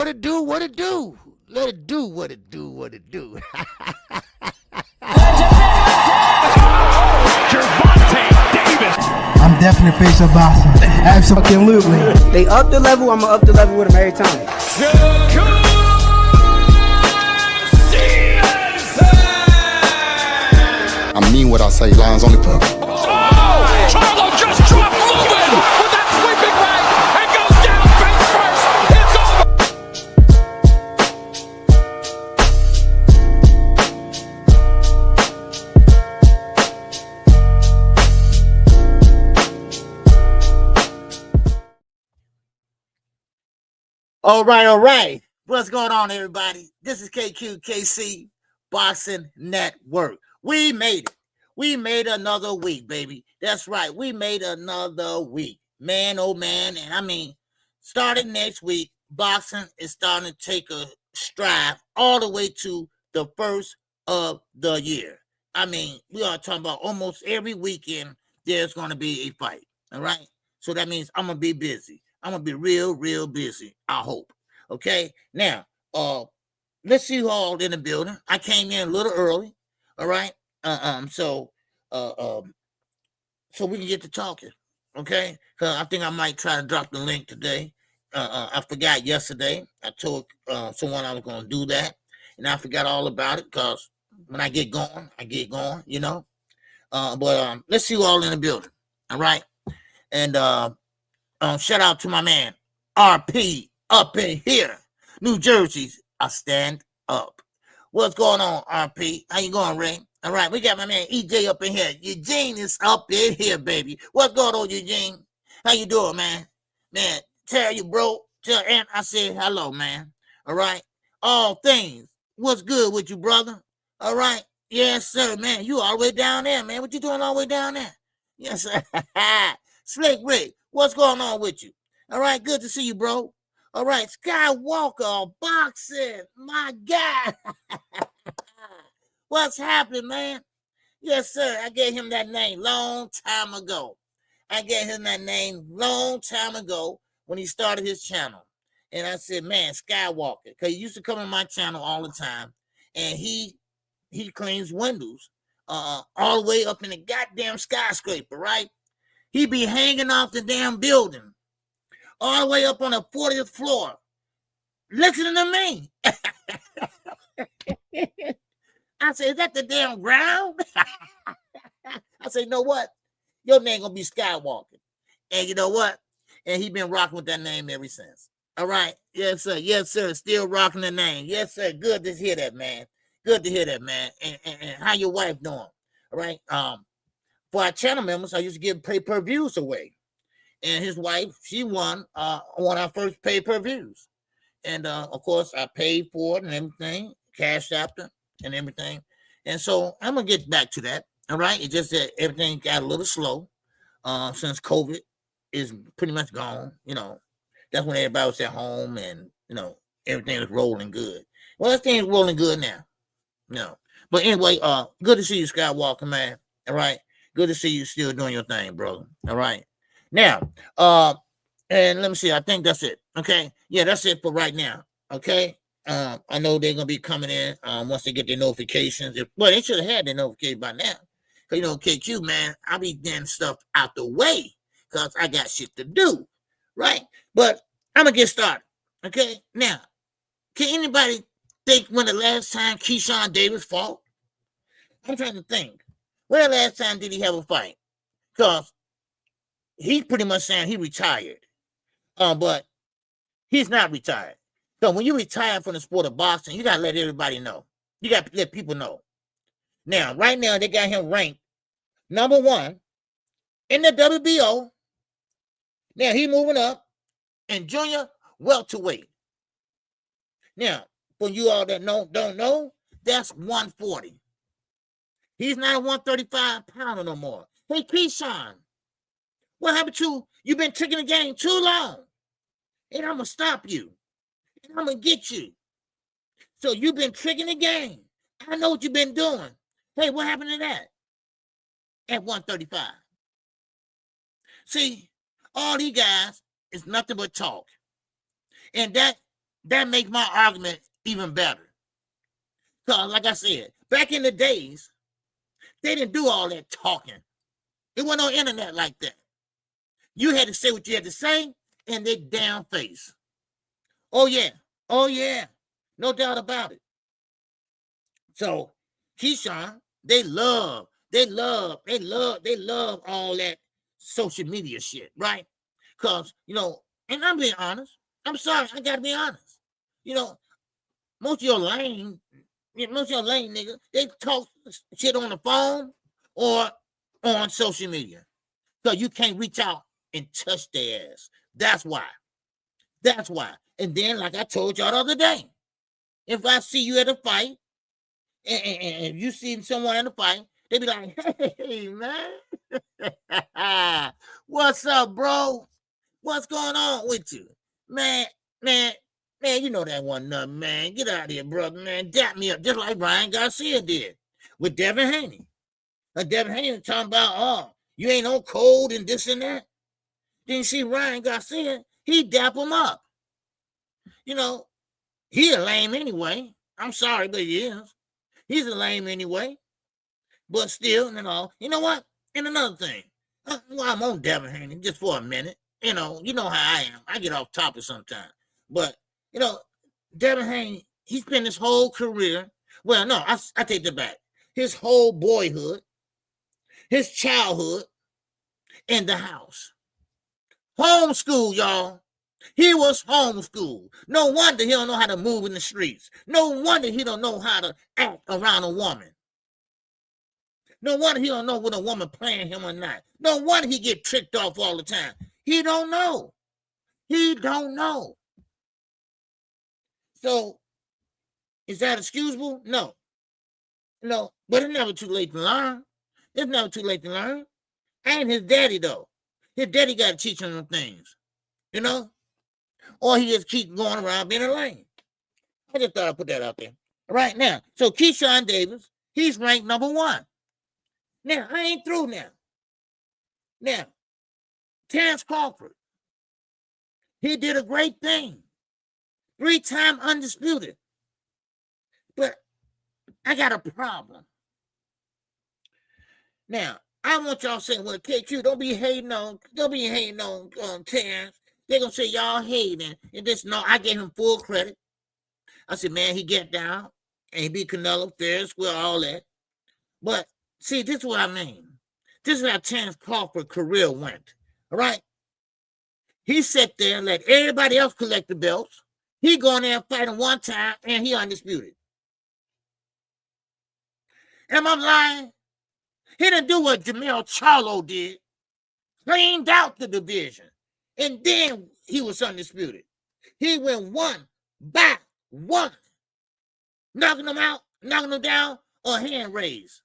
What it do, what it do. Let it do what it do, what it do. Gervonta Davis. I'm definitely a face of boxing. Absolutely. They up the level, I'm going to up the level with them every time. Shakur. I mean what I say, lines on the cover. Oh, Charlo just dropped Lewin with that sweeping right and goes down face first. It's All right. What's going on, everybody? This is KQKC BOXING NETWORK. We made it. We made another week, baby. That's right. We made another week. Man, oh man. And I mean, starting next week, boxing is starting to take a stride all the way to the first of the year. I mean, we are talking about almost every weekend there's going to be a fight. All right. So that means I'm going to be busy. I'm going to be real busy, I hope. Okay. Now, let's see you all in the building. I came in a little early. All right. So we can get to talking. Okay. Cause I think I might try to drop the link today. I forgot yesterday. I told someone I was going to do that, and I forgot all about it because when I get going, you know. But let's see you all in the building. All right. And shout out to my man RP up in here, New Jersey. I stand up. What's going on, RP? How you going, Ray? All right, we got my man EJ up in here. Eugene is up in here, baby. What's going on, Eugene? How you doing, man? Man, tell you, bro. Tell Aunt I said hello, man. All right. All things. What's good with you, brother? All right. Yes, sir, man. You all the way down there, man. What you doing all the way down there? Yes, sir. Slick Rick, what's going on with you? All right, good to see you, bro. All right, Skywalker boxing, my guy. What's happening, man? Yes, sir. I gave him that name long time ago. When he started his channel. And I said, man, Skywalker, because he used to come on my channel all the time. And he cleans windows all the way up in the goddamn skyscraper, right? He be hanging off the damn building all the way up on the 40th floor, listening to me. I said, is that the damn ground? I said, you know what? Your name gonna be Skywalker. And you know what? And he been rocking with that name ever since. All right. Yes, sir. Yes, sir. Still rocking the name. Yes, sir. Good to hear that, man. Good to hear that, man. And how your wife doing? All right. For our channel members, I used to give pay-per-views away. And his wife, she won our first pay-per-views. And, of course, I paid for it and everything, cashed after and everything. And so I'm going to get back to that, all right? It's just that everything got a little slow since COVID is pretty much gone. You know, that's when everybody was at home and, you know, everything was rolling good. Well, everything's rolling good now. No. But anyway, good to see you, Skywalker, man. All right? Good to see you still doing your thing, brother. All right. Now, and let me see. I think that's it. Okay. Yeah, that's it for right now. Okay. I know they're gonna be coming in once they get their notifications. Well, they should have had their notification by now. Cause you know, KQ, man, I be getting stuff out the way because I got shit to do. Right. But I'm gonna get started. Okay. Now, can anybody think when the last time Keeshan Davis fought? I'm trying to think. When the last time did he have a fight? Because he's pretty much saying he retired. But he's not retired. So when you retire from the sport of boxing, you got to let everybody know. You got to let people know. Now, right now, they got him ranked number 1 in the WBO. Now, he moving up in junior welterweight. Now, for you all that don't know, that's 140. He's not a 135 pounder no more. Hey, Keeshan, what happened to you've been tricking the game too long? And I'm going to stop you. And I'm going to get you. So you've been tricking the game. I know what you've been doing. Hey, what happened to that? At 135. See, all these guys is nothing but talk. And that that makes my argument even better. Because, like I said, back in the days, they didn't do all that talking. It wasn't no internet like that. You had to say what you had to say in their damn face. Oh, yeah. Oh, yeah. No doubt about it. So, Keeshan, they love all that social media shit, right? Because, and I'm being honest. I'm sorry, I gotta be honest. Most of your lame niggas, they talk shit on the phone or on social media. So you can't reach out and touch their ass. That's why. And then, like I told y'all the other day, if I see you at a fight, and you see someone in a fight, they be like, hey, man. What's up, bro? What's going on with you? Man, you know that one nothing, man. Get out of here, brother, man. Dap me up just like Ryan Garcia did with Devin Haney. Devin Haney talking about, you ain't no code and this and that. Then you see Ryan Garcia, he dap him up. He a lame anyway. I'm sorry, but he is. He's a lame anyway. But still, you know what? And another thing, I'm on Devin Haney just for a minute. You know how I am. I get off topic sometimes. But, Devin Haney, he spent his whole career. Well, no, I take that back. His whole boyhood, his childhood in the house. Homeschool, y'all. He was homeschooled. No wonder he don't know how to move in the streets. No wonder he don't know how to act around a woman. No wonder he don't know when a woman playing him or not. No wonder he get tricked off all the time. He don't know. So, is that excusable? No. But it's never too late to learn. I ain't his daddy, though. His daddy got to teach him them things, or he just keep going around being a lame. I just thought I'd put that out there. Right now, so Keeshan Davis, he's ranked number 1. Now, I ain't through now. Now, Terence Crawford, he did a great thing. 3-time undisputed. But I got a problem. Now, I want y'all saying, well, KQ, don't be hating on Terence. They're going to say y'all hating. And this, no, I gave him full credit. I said, man, he get down and he beat Canelo, fair, square, all that. But see, this is what I mean. This is how Terence Crawford's career went. All right? He sat there and let everybody else collect the belts. He go in there and fight him one time and he undisputed. Am I lying? He didn't do what Jamel Charlo did. Cleaned out the division. And then he was undisputed. He went 1 by 1. Knocking them out, knocking them down, or hand raised.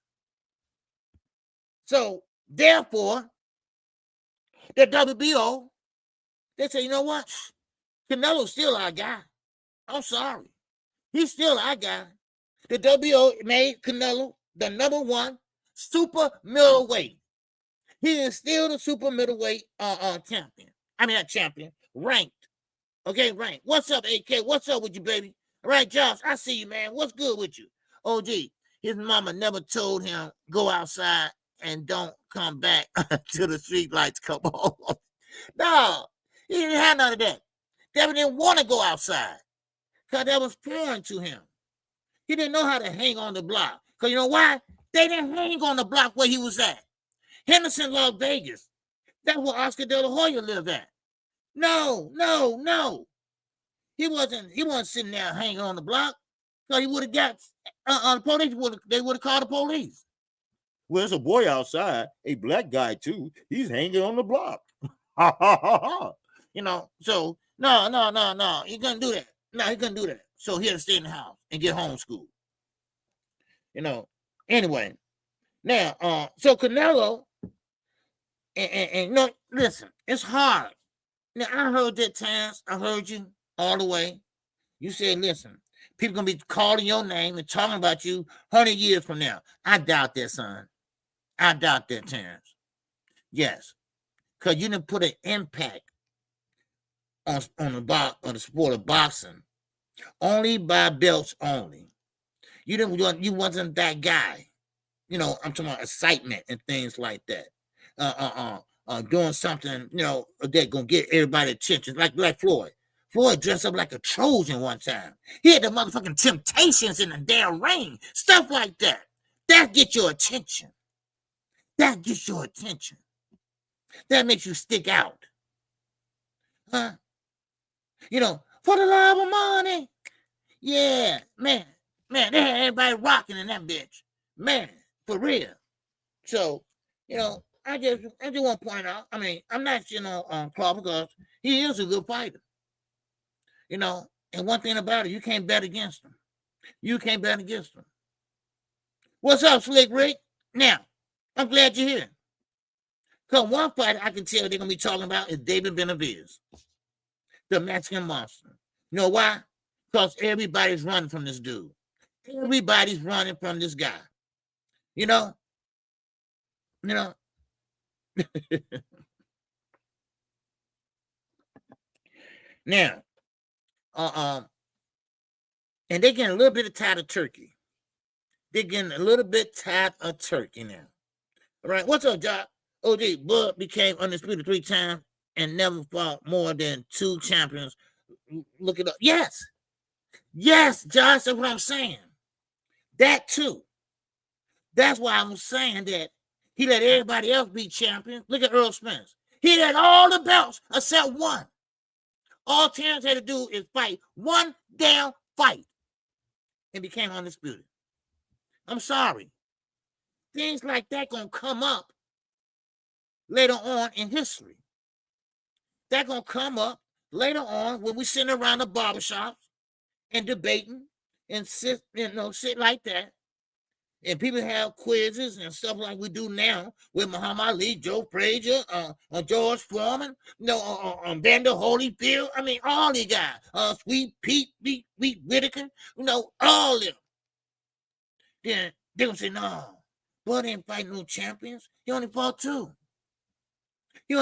So, therefore, the WBO, they say, you know what? Canelo's still our guy. I'm sorry. He's still our guy. The WBO made Canelo the number 1 super middleweight. He is still the super middleweight champion. I mean, not champion, ranked. Okay, ranked. What's up, AK? What's up with you, baby? All right, Josh, I see you, man. What's good with you? OG, his mama never told him, go outside and don't come back till the street lights come on. No, he didn't have none of that. Devin didn't want to go outside because that was foreign to him. He didn't know how to hang on the block. Because you know why? They didn't hang on the block where he was at. Henderson loved Vegas. That's where Oscar De La Hoya lived at. No. He wasn't sitting there hanging on the block. So he would have got the police. They would have called the police. Well, there's a boy outside, a black guy too. He's hanging on the block. So no. He couldn't do that. No, he couldn't do that. So he had to stay in the house and get homeschooled. Anyway. Now, so Canelo, and no, listen, it's hard. Now, I heard that, Terence. I heard you all the way. You said, listen, people going to be calling your name and talking about you 100 years from now. I doubt that, son. I doubt that, Terence. Yes. Because you didn't put an impact on the sport of boxing Only by belts only. You wasn't that guy. You know, I'm talking about excitement and things like that. Doing something, you know, that gonna get everybody attention, like Floyd. Floyd dressed up like a Trojan one time. He had the motherfucking Temptations in the damn ring, stuff like that. That gets your attention. That gets your attention. That makes you stick out, huh? You know, for the love of money. Yeah, man, they had everybody rocking in that bitch, man, for real. So, you know, I just want to point out. I mean, I'm not shitting on Crawford because he is a good fighter. You know, and one thing about it, you can't bet against him. You can't bet against him. What's up, Slick Rick? Now, I'm glad you're here. Because one fighter I can tell they're going to be talking about is David Benavidez, the Mexican monster. You know why? Because everybody's running from this dude. Everybody's running from this guy. You know? Now, and they're getting a little bit tired of turkey. They're getting a little bit tired of turkey now. All right, what's up, Jock? OG Bud became undisputed 3 times and never fought more than 2 champions. Look it up. Yes, Josh, that's what I'm saying. That too. That's why I'm saying that he let everybody else be champions. Look at Earl Spence. He had all the belts except one. All Terence had to do is fight one damn fight and became undisputed. I'm sorry. Things like that gonna come up later on in history. That's gonna come up later on when we sitting around the barbershops and debating and sit like that. And people have quizzes and stuff like we do now with Muhammad Ali, Joe Frazier, George Foreman, Vander Holyfield. I mean, all these guys. Sweet Pete, Whitaker, all of them. Then they're going to say, no, Bud ain't fighting no champions. He only fought 2. He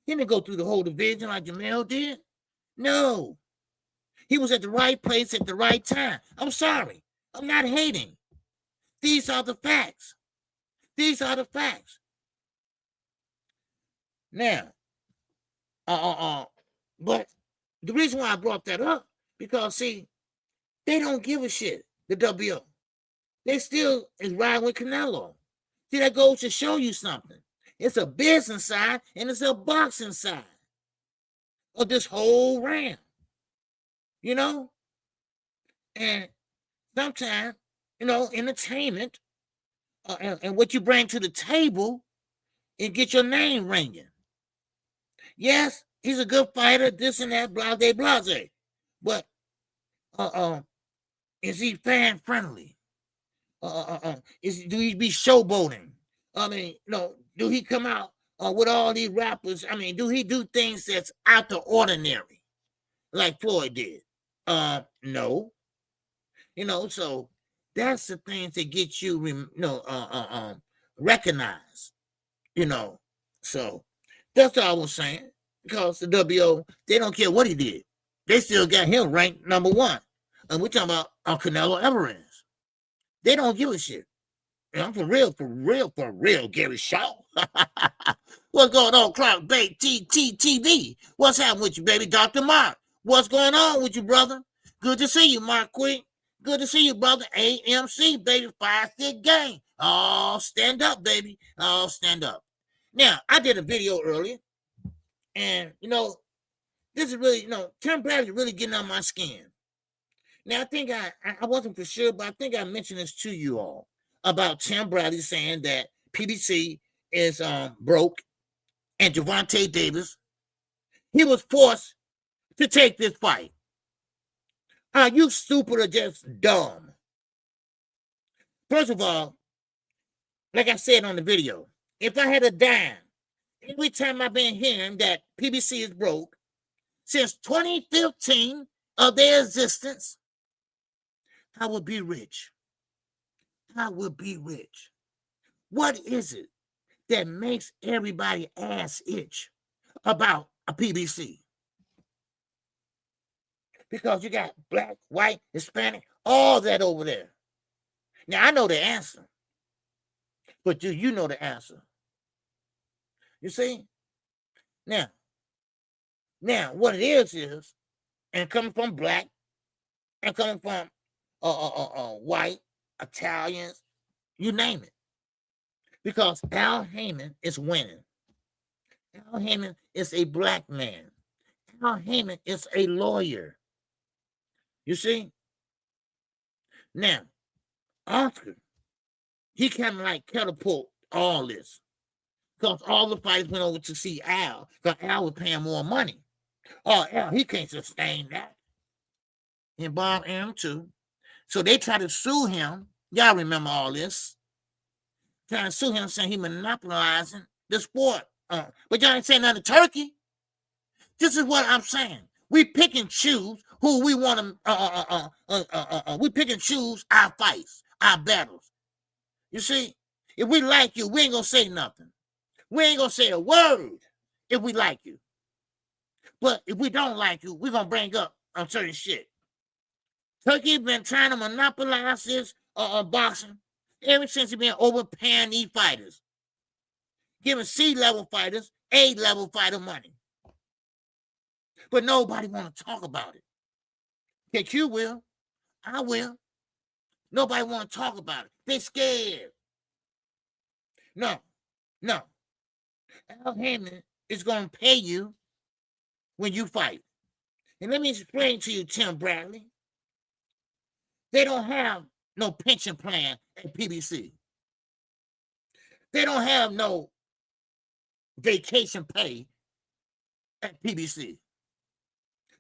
didn't go through the whole division like Jamel did. No. He was at the right place at the right time. I'm sorry. I'm not hating. These are the facts. Now, but the reason why I brought that up, because, see, they don't give a shit, the WO. They still is riding with Canelo. See, that goes to show you something. It's a business side and it's a boxing side of this whole round. You know? And sometimes, entertainment and what you bring to the table and get your name ringing. Yes, he's a good fighter, this and that, blase. But is he fan friendly? Do he be showboating? I mean, do he come out with all these rappers? I mean, do he do things that's out the ordinary, like Floyd did? No. So that's the things that get you, recognized. So that's all I was saying. Because the WO, they don't care what he did. They still got him ranked number 1. And we're talking about Canelo Alvarez. They don't give a shit. And I'm for real, Gary Shaw. What's going on, Clark Bay TV? What's happening with you, baby? Dr. Mark, what's going on with you, brother? Good to see you, Mark Quick. Good to see you, brother. AMC, baby, 5-stick gang. Oh, stand up, baby. Oh, stand up. Now, I did a video earlier, and, this is really, Tim Bradley really getting on my skin. Now, I think I wasn't for sure, but I think I mentioned this to you all about Tim Bradley saying that PBC is broke and Gervonta Davis, he was forced to take this fight. Are you stupid or just dumb? First of all, like I said on the video, if I had a dime, every time I've been hearing that PBC is broke, since 2015 of their existence, I would be rich. What is it that makes everybody ass itch about a PBC? Because you got black, white, Hispanic, all that over there. Now, I know the answer. But do you know the answer? You see? Now, what it is, and coming from black, and coming from white, Italians, you name it. Because Al Haymon is winning. Al Haymon is a black man. Al Haymon is a lawyer. You see? Now, Oscar, he kind of like catapult all this. Because all the fighters went over to see Al, because Al was paying more money. Oh, Al, he can't sustain that. And Bob M too. So they try to sue him. Y'all remember all this. Trying to sue him, saying he monopolizing the sport. But y'all ain't saying nothing to Turkey. This is what I'm saying. We pick and choose who we want to. We pick and choose our fights, our battles. You see, if we like you, we ain't gonna say nothing. We ain't gonna say a word if we like you. But if we don't like you, we're gonna bring up certain shit. Turkey been trying to monopolize this boxing ever since he been overpaying these fighters, giving C-level fighters A-level fighter money. But nobody want to talk about it. KQ will. I will. Nobody want to talk about it. They scared. No. Al Haymon is going to pay you when you fight. And let me explain to you, Tim Bradley. They don't have no pension plan at PBC. They don't have no vacation pay at PBC.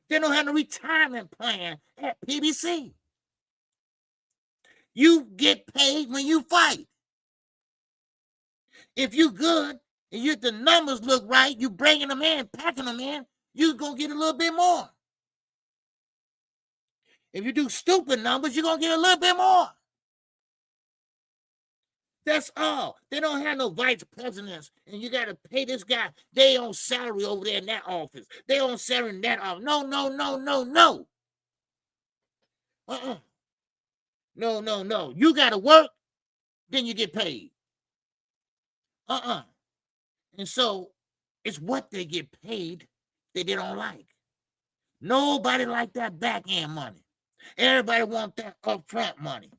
They don't have no retirement plan at PBC. You get paid when you fight. If you good and the numbers look right, you bringing them in, packing them in, you're going to get a little bit more. If you do stupid numbers, you're going to get a little bit more. That's all. They don't have no vice presidents, and you got to pay this guy. They on salary over there in that office. They on salary in that office. No. No. You got to work, then you get paid. And so it's what they get paid that they don't like. Nobody like that back end money. Everybody want that upfront money.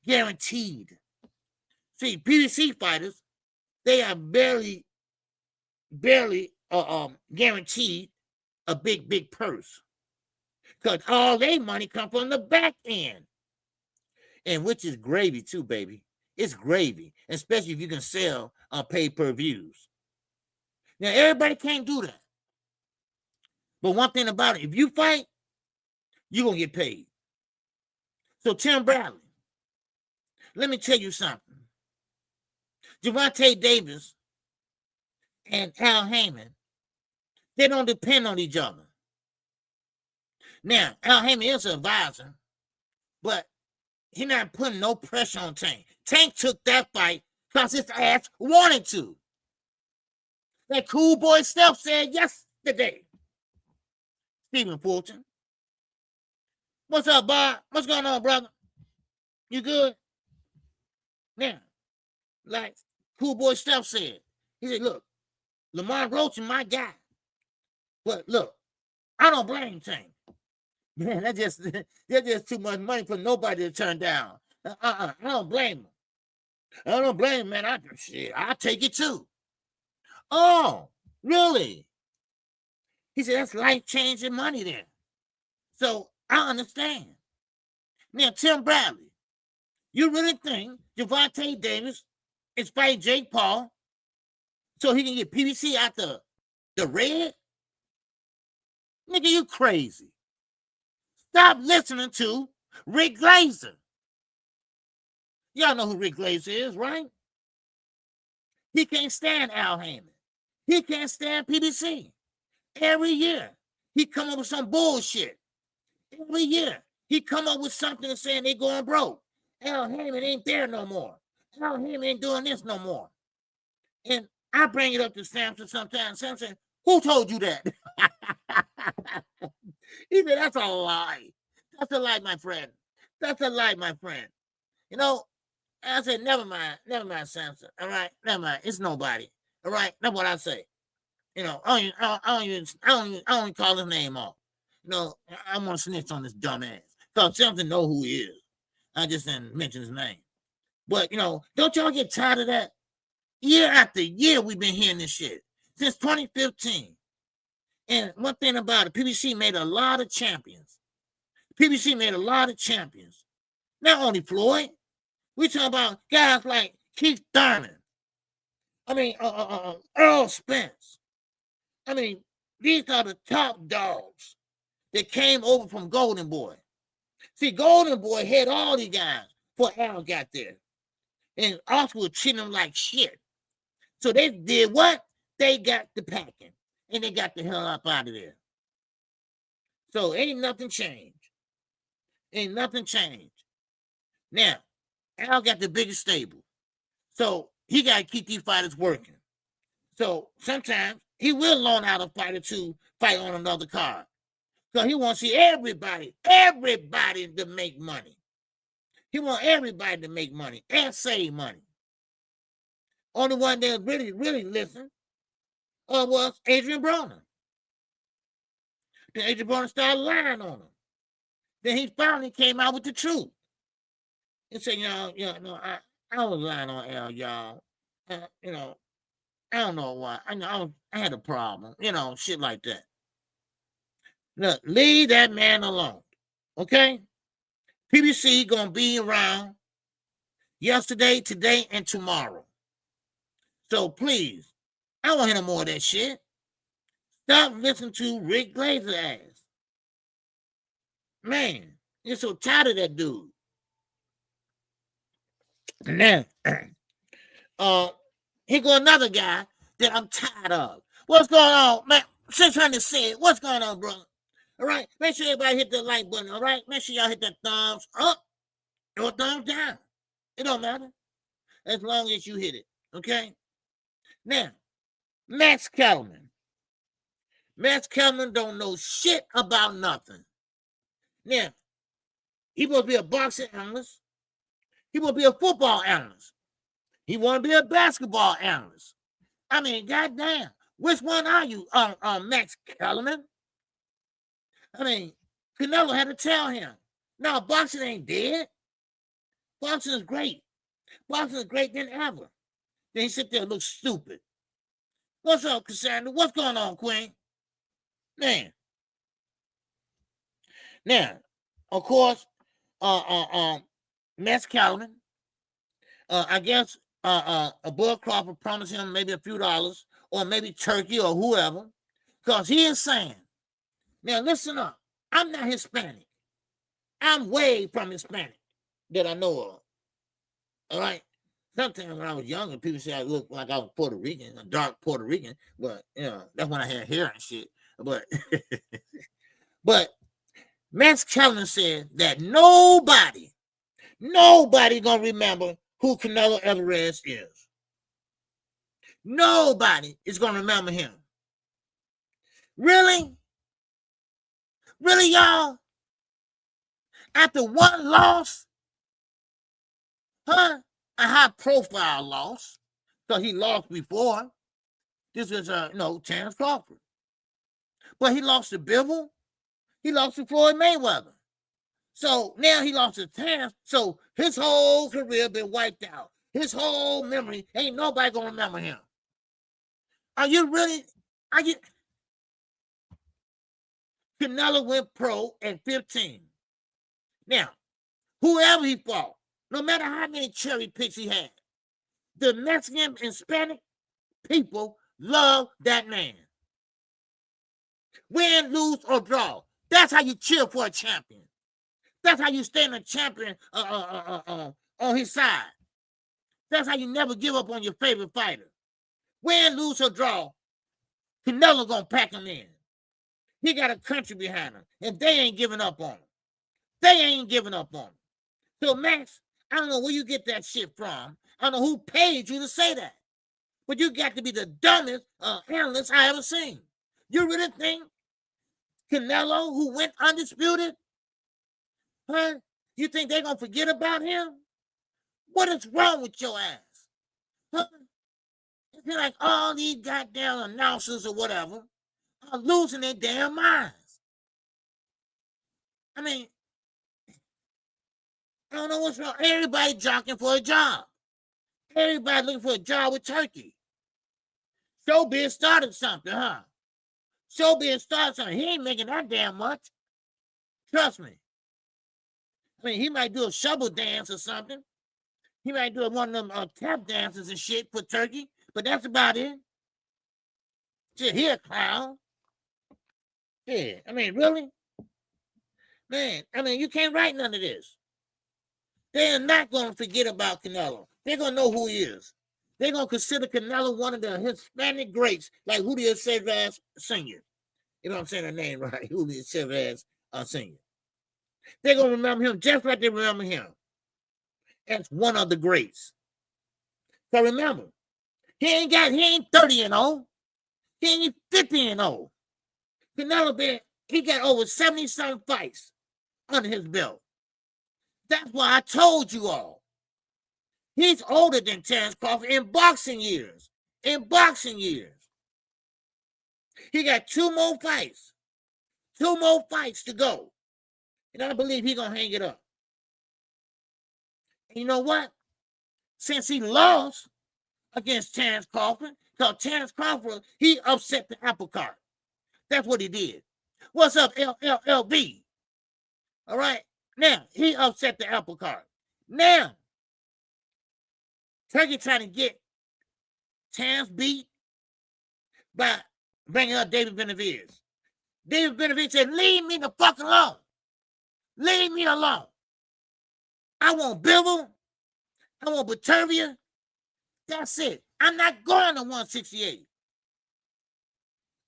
Guaranteed. See, PBC fighters, they are barely guaranteed a big purse. Because all their money come from the back end. And which is gravy too, baby. It's gravy, especially if you can sell on pay-per-views. Now, everybody can't do that. But one thing about it, if you fight, you're going to get paid. So, Tim Bradley, let me tell you something. Gervonta Davis and Al Haymon, they don't depend on each other. Now, Al Haymon is an advisor, but he's not putting no pressure on Tank. Tank took that fight because his ass wanted to. That cool boy Steph said yesterday. Stephen Fulton. What's up, Bob? What's going on, brother? You good? Now, like cool boy Steph said, he said, look, Lamar Roach is my guy. But look, I don't blame Tank. Man, that's just too much money for nobody to turn down. I don't blame him. I don't blame him, man. I'll take it too. Oh, really? He said, that's life-changing money there. So I understand. Now, Tim Bradley, you really think Gervonta Davis is fighting Jake Paul so he can get PBC out the red? Nigga, you crazy. Stop listening to Rick Glazer. Y'all know who Rick Glazer is, right? He can't stand Al Haymon. He can't stand PBC. Every year, he come up with some bullshit. Every year, he come up with something saying they going broke. Al Haymon ain't there no more. Al Haymon ain't doing this no more. And I bring it up to Samson sometimes. Samson, who told you that? He said, that's a lie. That's a lie, my friend. That's a lie, my friend. You know, I said, never mind, Samson. All right, never mind. It's nobody. All right, that's what I say. You know, I don't call his name off. You know, I want to snitch on this dumbass. Because Samson know who he is. I just didn't mention his name. But, you know, don't y'all get tired of that? Year after year, we've been hearing this shit. Since 2015. And one thing about it, PBC made a lot of champions. PBC made a lot of champions. Not only Floyd. We talking about guys like Keith Thurman. I mean, Earl Spence. I mean, these are the top dogs that came over from Golden Boy. See, Golden Boy had all these guys before Al got there. And Oscar was treating them like shit. So they did what? They got the packing. And they got the hell up out of there. So ain't nothing changed. Ain't nothing changed. Now, Al got the biggest stable. So he got to keep these fighters working. So sometimes he will loan out a fighter to fight on another card. So he wants to see everybody to make money. He wants everybody to make money and save money. Only one that really listened was Adrian Broner. Then Adrian Broner started lying on him. Then he finally came out with the truth. He said, I was lying on Al, y'all. You know, I don't know why. I had a problem, shit like that. Look, leave that man alone, okay? PBC gonna be around yesterday, today, and tomorrow. So please, I don't want to hear no more of that shit. Stop listening to Rick Glazer ass. Man, you're so tired of that dude. And then, here go another guy that I'm tired of. What's going on, man? 600 said, what's going on, bro? All right, make sure everybody hit the like button, all right? Make sure y'all hit that thumbs up or thumbs down. It don't matter as long as you hit it, okay? Now, Max Kellerman. Max Kellerman don't know shit about nothing. Now, he supposed to be a boxing analyst. He supposed to be a football analyst. He want to be a basketball analyst. I mean, goddamn, which one are you, Max Kellerman? I mean, Canelo had to tell him, no, boxing ain't dead. Boxing is great. Boxing is great than ever. Then he sit there and look stupid. What's up, Cassandra? What's going on, Queen? Man. Now, of course, Max Kellerman, I guess Bud Crawford promised him maybe a few dollars or maybe turkey or whoever, because he is saying, now listen up, I'm not Hispanic. I'm way from Hispanic that I know of. All right? Sometimes when I was younger, people say I looked like I was Puerto Rican, a dark Puerto Rican, but, that's when I had hair and shit. But, but Max Kellerman said that nobody gonna remember who Canelo Alvarez is. Nobody is gonna remember him. Really? Really, y'all? After one loss? Huh? A high-profile loss. Because he lost before. This is, Terence Crawford. But he lost to Bivol. He lost to Floyd Mayweather. So now he lost to Terence. So his whole career been wiped out. His whole memory, ain't nobody gonna remember him. Canelo went pro at 15. Now, whoever he fought, no matter how many cherry picks he had, the Mexican and Hispanic people love that man. Win, lose, or draw. That's how you cheer for a champion. That's how you stand a champion on his side. That's how you never give up on your favorite fighter. Win, lose, or draw, Canelo gonna pack him in. He got a country behind him, and they ain't giving up on him. They ain't giving up on him. So, Max, I don't know where you get that shit from. I don't know who paid you to say that. But you got to be the dumbest analyst I ever seen. You really think Canelo, who went undisputed? Huh? You think they're going to forget about him? What is wrong with your ass? Huh? It's like all these goddamn announcers or whatever are losing their damn minds. I mean, I don't know what's wrong. Everybody jockeying for a job. Everybody looking for a job with Turkey. Showbiz started something, huh? Showbiz started something. He ain't making that damn much. Trust me. I mean, he might do a shovel dance or something. He might do one of them tap dances and shit for Turkey, but that's about it. Shit, he a clown. Yeah, I mean, really? Man, I mean, you can't write none of this. They're not going to forget about Canelo. They're going to know who he is. They're going to consider Canelo one of the Hispanic greats, like Julio Chavez Sr. You know what I'm saying? The name right, Julio Chavez Sr. They're going to remember him just like they remember him as one of the greats. So remember, he ain't 30 and old. He ain't 50 and old. Canelo, he got over 70-some fights under his belt. That's why I told you all. He's older than Terence Crawford in boxing years. In boxing years. He got 2 more fights. 2 more fights to go. And I believe he's going to hang it up. And you know what? Since he lost against Terence Crawford, because Terence Crawford, he upset the apple cart. That's what he did. What's up, LLB? All right. Now, he upset the apple cart. Now, Turkey trying to get Terence beat by bringing up David Benavidez. David Benavidez said, leave me the fuck alone. Leave me alone. I want Bivol. I want Batervia. That's it. I'm not going to 168.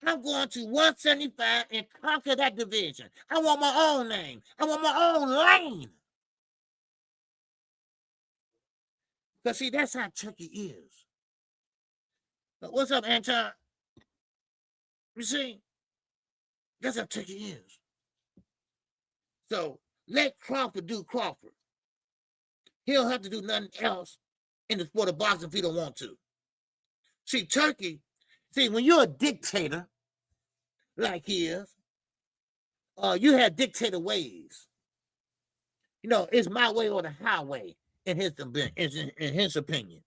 I'm going to 175 and conquer that division. I want my own name. I want my own lane. Because, see, that's how Turkey is. But what's up, Anton? You see, that's how Turkey is. So, let Crawford do Crawford. He don't have to do nothing else in the sport of boxing if he don't want to. See, Turkey, when you're a dictator, like he is, you have dictator ways. You know, it's my way or the highway, in his opinion.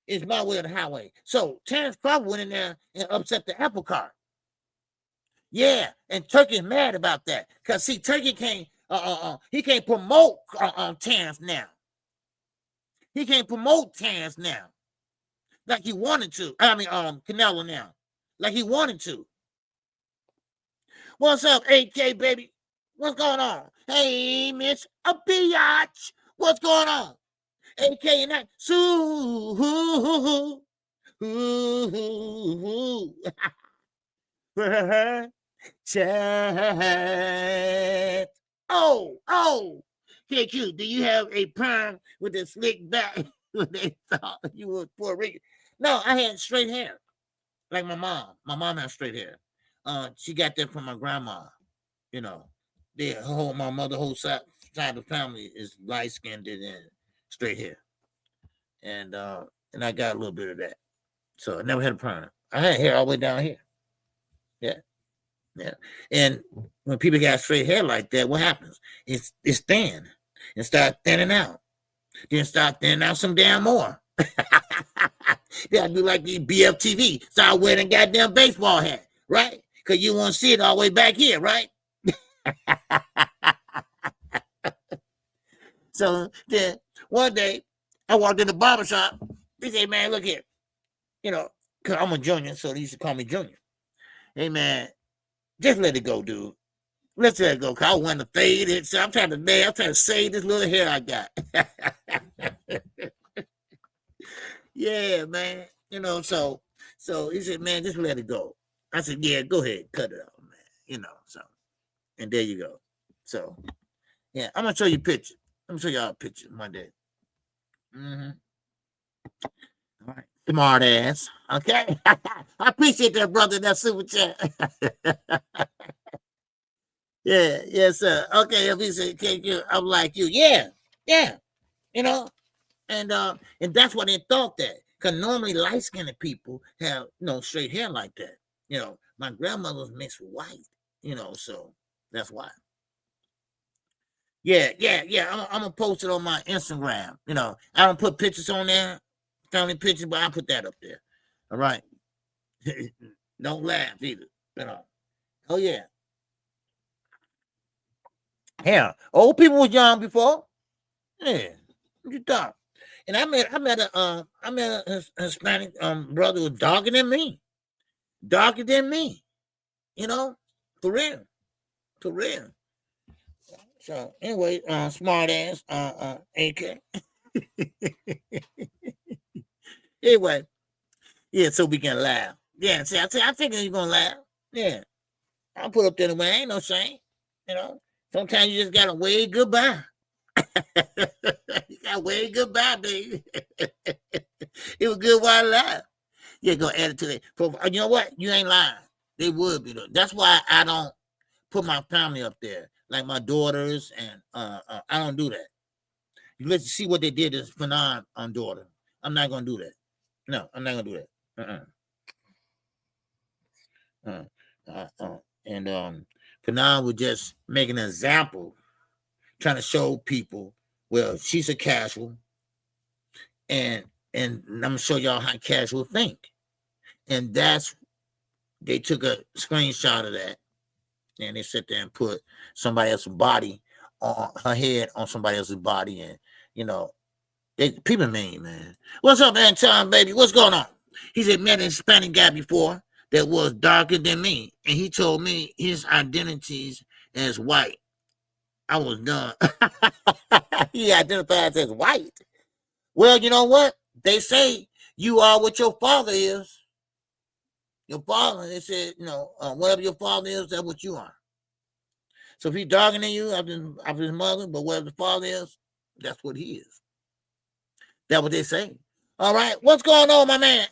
It's my way or the highway. So Terence Crawford went in there and upset the apple cart. Yeah, and Turkey's mad about that. Because, see, Turkey can't, he can't promote Terence now. He can't promote Terence now. Like he wanted to. I mean, Canelo now. Like he wanted to. What's up, AK, baby? What's going on? Hey, Miss a biatch. What's going on? AK and that. Chat. Oh. KQ, do you have a perm with a slick back when they thought you were Puerto Rican? No, I had straight hair. Like my mom. My mom had straight hair. She got that from my grandma. You know, my mother whole side of the family is light skinned and straight hair. And I got a little bit of that. So I never had a perm. I had hair all the way down here. Yeah. And when people got straight hair like that, what happens? It's thin and start thinning out. Then start thinning out some damn more. They do like the BFTV. Start wearing a goddamn baseball hat, right? Because you want to see it all the way back here, right? So then one day I walked in the barbershop. They say, man, look here. You know, because I'm a junior, so they used to call me Junior. Hey, man, just let it go, dude. Let's let it go. Cause I want to fade it. So I'm trying to save this little hair I got. Yeah, man. You know, so he said, man, just let it go. I said, yeah, go ahead, cut it off, man. You know, so and there you go. So yeah, I'm gonna show you a picture. I'm gonna show y'all a picture one day. All right, smart ass. Okay, I appreciate that, brother. That super chat. Yeah, yes, sir. Okay, if he said KQ, I'm like you. Yeah, yeah. You know, and that's what they thought that. Because normally light-skinned people have straight hair like that. My grandmother was mixed with white, so that's why. Yeah, yeah, yeah. I'm gonna post it on my Instagram. I don't put pictures on there, family pictures, but I put that up there. All right. Don't laugh either. Oh yeah. Yeah. Old people was young before. Yeah. What you thought? And I met a Hispanic brother who was darker than me. Darker than me. For real. For real. So anyway, smart ass, AK. Anyway, yeah, so we can laugh. Yeah, see, I figured you're gonna laugh. Yeah. I'll put up there the way, ain't no shame. Sometimes you just gotta wave goodbye. You gotta wave goodbye, baby. It was good while I laughed. Yeah, go add it to that. You know what? You ain't lying. They would be though. That's why I don't put my family up there, like my daughters, and I don't do that. Let's see what they did to Fanon on daughter. I'm not gonna do that. No, I'm not gonna do that. And Fanon would just make an example, trying to show people, well, she's a casual, and I'm gonna show y'all how casual think. And they took a screenshot of that, and they sit there and put somebody else's body on her head on somebody else's body, and people mean, man. What's up, Anton, baby? What's going on? He's met a Hispanic guy before that was darker than me, and he told me his identities as white. I was done. He identifies as white. Well, you know what? They say you are what your father is. Your father, they said, whatever your father is, that's what you are. So if he's darker than you after his mother, but whatever the father is, that's what he is. That's what they say. All right. What's going on, my man?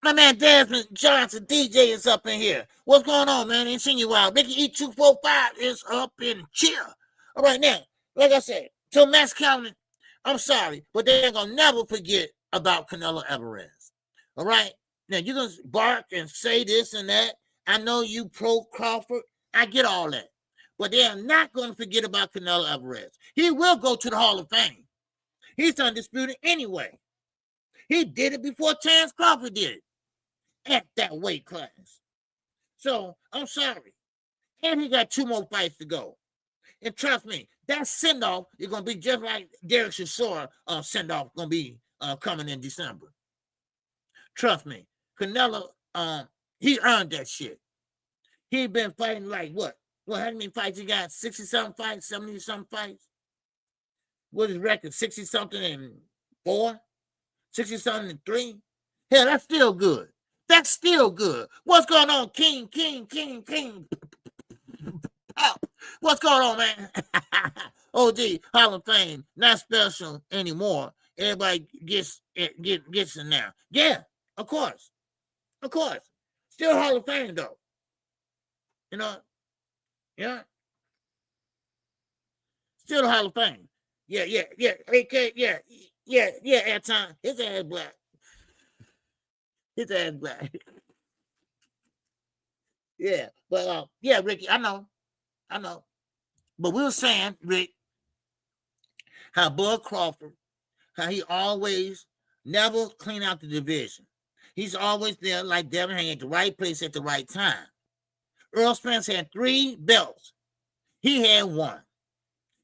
My man Desmond Johnson, DJ, is up in here. What's going on, man? Ain't seen you out. Mickey E245 is up in cheer. All right, now, like I said, to Max Kellerman, I'm sorry, but they ain't going to never forget about Canelo Alvarez. All right? Now, you're going to bark and say this and that. I know you pro Crawford. I get all that. But they are not going to forget about Canelo Alvarez. He will go to the Hall of Fame. He's undisputed anyway. He did it before Terence Crawford did it at that weight class. So, I'm sorry. And he got 2 more fights to go. And trust me, that send-off is going to be just like Derek Chisora send-off going to be coming in December. Trust me. Canelo, he earned that shit. He been fighting like what? Well, how many fights he got? 60-something fights? 70-something fights? What is his record? 60-something and 4? 60-something and 3? Hell, that's still good. That's still good. What's going on, King? What's going on, man? OG, Hall of Fame, not special anymore. Everybody gets in now. Yeah, of course. Still Hall of Fame, though. Yeah. Still the Hall of Fame. Yeah. AK, yeah, at time. His ass black. Yeah, but yeah, Ricky, I know. But we were saying, Rick, how Bud Crawford, how he always never clean out the division. He's always there like Devin Haney at the right place at the right time. Earl Spence had 3 belts. He had 1.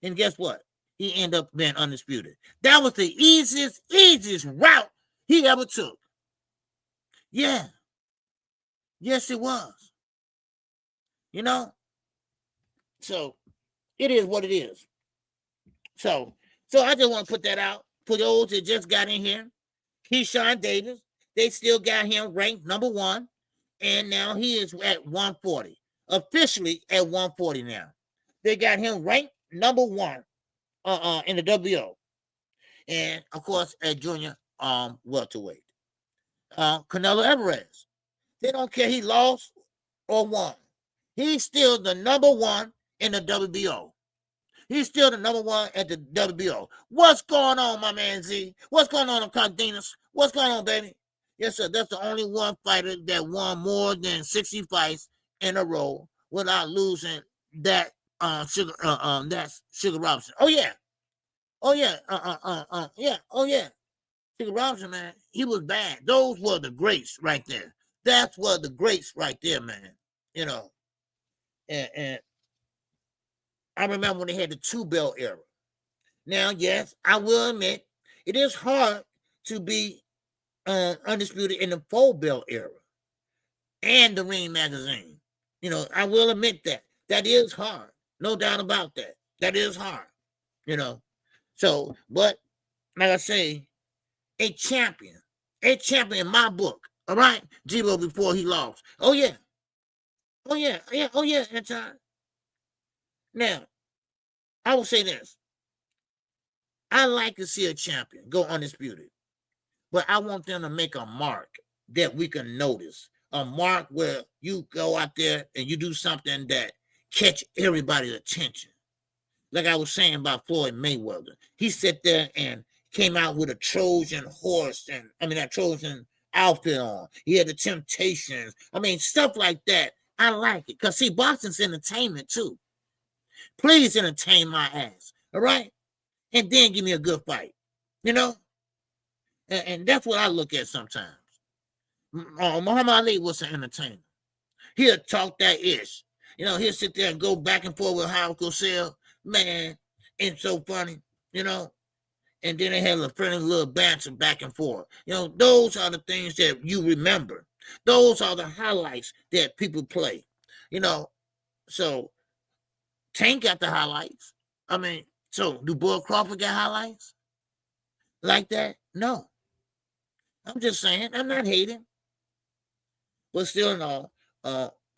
And guess what? He ended up being undisputed. That was the easiest route he ever took. Yeah. Yes, it was. So it is what it is. So I just want to put that out for those that just got in here. Keeshan Davis, they still got him ranked number 1, and now he is at 140. Officially at 140 now. They got him ranked number 1 in the WO. And of course at junior welterweight. Canelo Alvarez. They don't care he lost or won. He's still the number 1 in the WBO. He's still the number one at the WBO. What's going on, my man Z? What's going on, Cardenas? What's going on, baby? Yes, sir. That's the only one fighter that won more than 60 fights in a row without losing that Sugar Robinson. Oh yeah. Oh yeah. Yeah. Oh yeah. Sugar Robinson, man, he was bad. Those were the greats right there. That's what the greats right there, man. You know. And I remember when they had the 2-belt era. Now, yes, I will admit it is hard to be undisputed in the 4-belt era and the Ring magazine. You know, I will admit that. That is hard. No doubt about that. That is hard. You know. So, but like I say, a champion in my book. All right, G-Bo before he lost. Oh yeah. Oh yeah. Yeah. Oh yeah. That's time. Now, I will say this. I like to see a champion go undisputed, but I want them to make a mark that we can notice. A mark where you go out there and you do something that catch everybody's attention. Like I was saying about Floyd Mayweather. He sat there and came out with a Trojan horse that Trojan outfit on. He had the Temptations. I mean, stuff like that. I like it. Because, see, boxing's entertainment, too. Please entertain my ass. All right? And then give me a good fight. You know? And that's what I look at sometimes. Muhammad Ali was an entertainer. He'll talk that ish. You know, he'll sit there and go back and forth with Howard Cosell. Man, it's so funny, you know? And then they had a friendly little banter back and forth. You know, those are the things that you remember. Those are the highlights that people play. You know, so Tank got the highlights. I mean, so do Bull Crawford get highlights like that? No. I'm just saying, I'm not hating. But still, no,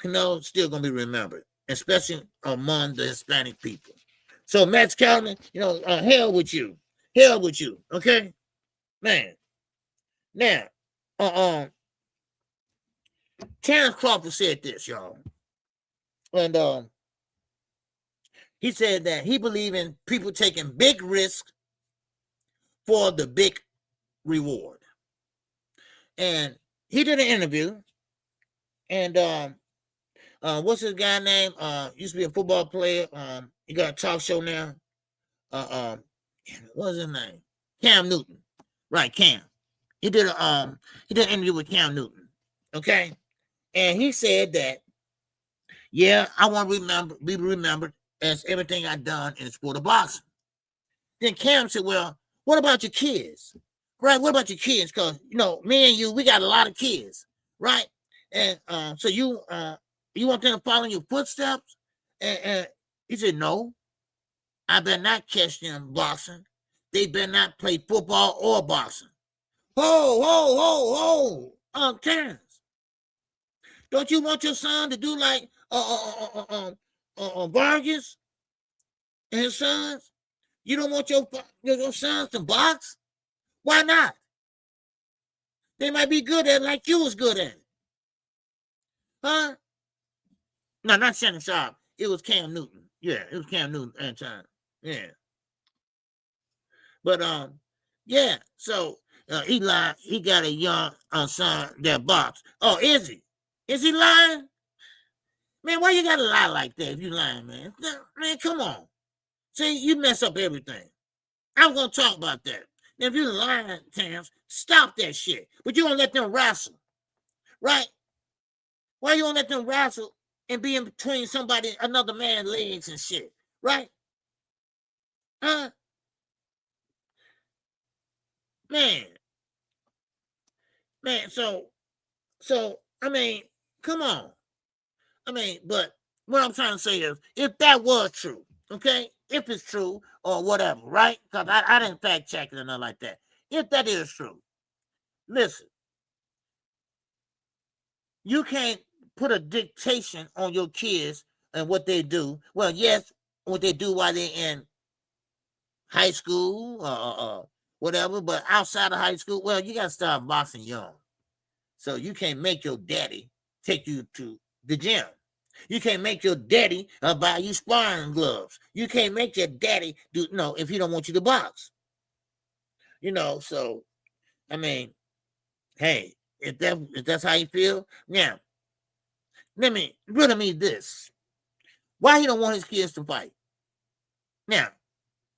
Canelo's still going to be remembered, especially among the Hispanic people. So, Max Kellerman, you know, hell with you. Hell with you, okay? Man. Now, Terence Crawford said this, y'all. And he said that he believed in people taking big risks for the big reward. And he did an interview. And what's his guy name? Used to be a football player. He got a talk show now. What's his name? Cam Newton. Right, Cam. He did an interview with Cam Newton. Okay? And he said that, yeah, I want to be remembered as everything I've done in the sport of boxing. Then Cam said, well, what about your kids? Right? What about your kids? Because, you know, me and you, we got a lot of kids. Right? And so you want them to follow in your footsteps? And he said, no. I better not catch them boxing. They better not play football or boxing. Terence. Don't you want your son to do like Vargas and his sons? You don't want your sons to box? Why not? They might be good at it like you was good at it. Huh? No, not Shannon Sharp. It was Cam Newton. Yeah, it was Cam Newton at the time. Yeah. But yeah, so Eli, he got a young son that box. Oh, is he? Is he lying? Man, why you gotta lie like that if you lying, man? Man, come on. See, you mess up everything. I'm gonna talk about that. Now, if you're lying, Terence, stop that shit. But you don't let them wrestle. Right? Why you don't let them wrestle and be in between another man's legs and shit? Right? Huh? Man, so, I mean, come on. I mean, but what I'm trying to say is, if that was true, okay, if it's true or whatever, right? Because I didn't fact check it or nothing like that. If that is true, listen, you can't put a dictation on your kids and what they do. Well, yes, what they do while they're in high school or whatever, but outside of high school, well, you got to start boxing young. So you can't make your daddy take you to the gym. You can't make your daddy buy you sparring gloves. You can't make your daddy do if he don't want you to box. So I mean, hey, if that's how you feel, now let me riddle me this: why he don't want his kids to fight? Now,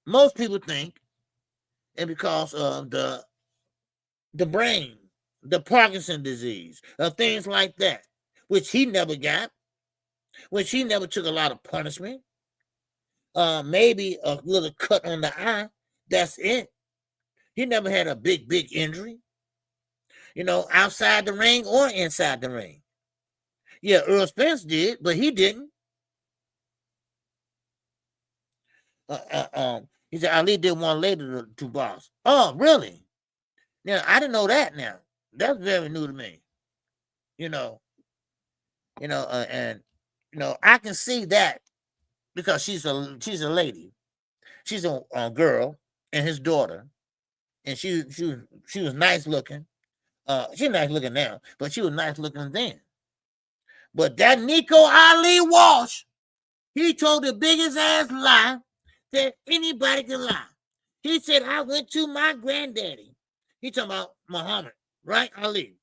most people think, and because of the brain, the Parkinson disease, things like that, which he never got, which he never took a lot of punishment. Maybe a little cut on the eye. That's it. He never had a big injury, outside the ring or inside the ring. Yeah, Earl Spence did, but he didn't. He said Ali did one later to box. Oh, really? Now I didn't know that. Now that's very new to me. And I can see that because she's a lady, she's a girl, and his daughter, and she was nice looking. She's nice looking now, but she was nice looking then. But that Nico Ali Walsh, he told the biggest ass lie that anybody can lie. He said, I went to my granddaddy. He talking about Muhammad, right? Ali.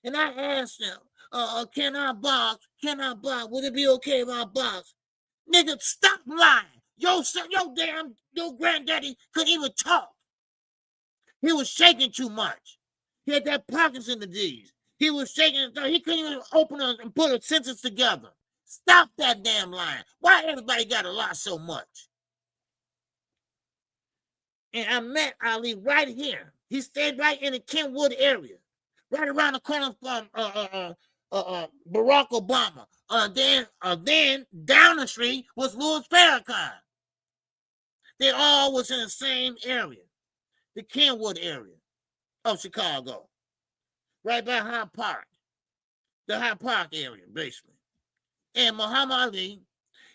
And I asked him, can I box? Can I box? Would it be okay if I box? Nigga, stop lying. Your granddaddy couldn't even talk. He was shaking too much. He had that Parkinson disease. He was shaking. He couldn't even open and put a sentence together. Stop that damn lying. Why everybody got to lie so much? And I met Ali right here. He stayed right in the Kentwood area, right around the corner from Barack Obama. Then down the street was Louis Farrakhan. They all was in the same area, the Kentwood area of Chicago, right by Hyde Park, the Hyde Park area, basically. And Muhammad Ali,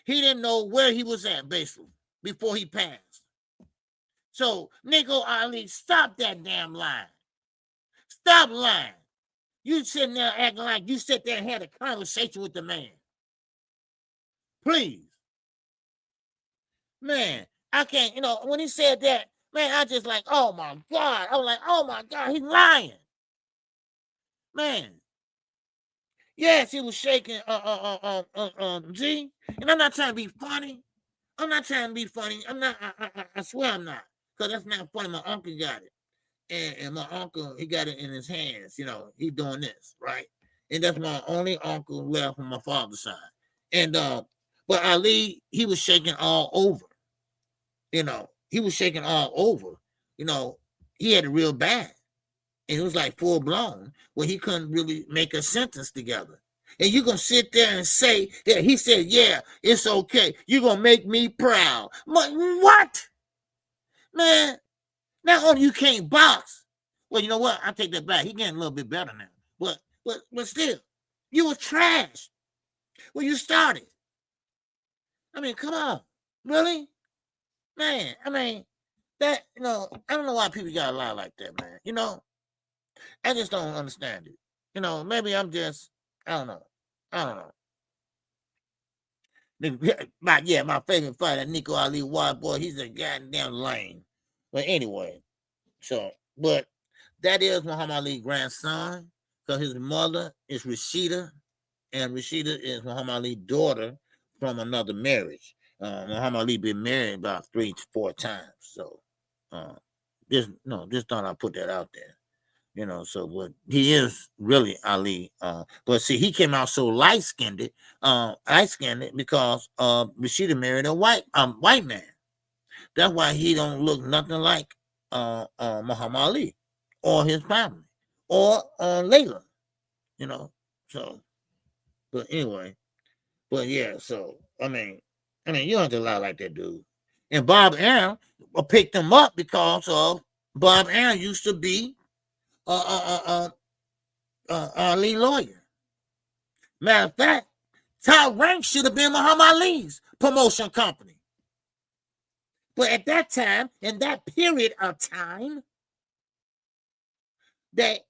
he didn't know where he was at, basically, before he passed. So, Nico Ali, stop that damn lying. Stop lying. You sitting there acting like you sit there and had a conversation with the man. Please. Man, I can't, when he said that, man, I just like, oh my God. I was like, oh my God, he's lying. Man. Yes, he was shaking, G. And I'm not trying to be funny. I'm not trying to be funny. I'm not, I swear I'm not. Because that's not funny. My uncle got it. And my uncle, he got it in his hands. He doing this, right? And that's my only uncle left from my father's side. And, but Ali, he was shaking all over. He was shaking all over. He had it real bad. And it was like full blown where he couldn't really make a sentence together. And you're going to sit there and say that he said, yeah, it's okay. You're going to make me proud. What? Man, not only you can't box. Well, you know what? I take that back. He getting a little bit better now. But still, you was trash when you started. I mean, come on. Really? Man, I mean, that, I don't know why people got to lie like that, man. I just don't understand it. Maybe I'm just, I don't know. My favorite fighter, Nico Ali, wild boy, he's a goddamn lame. But anyway, but that is Muhammad Ali's grandson, because his mother is Rashida, and Rashida is Muhammad Ali's daughter from another marriage. Muhammad Ali been married about 3 to 4 times. So, just thought I'd put that out there. But he is really Ali. But see, he came out so light-skinned because Rashida married a white man. That's why he don't look nothing like Muhammad Ali or his family or Layla. So. But anyway, yeah. So I mean, you don't have to lie like that, dude. And Bob Aaron picked him up because of Bob Aaron used to be Ali lawyer. Matter of fact, Top Rank should have been Muhammad Ali's promotion company. But at that time, in that period of time, that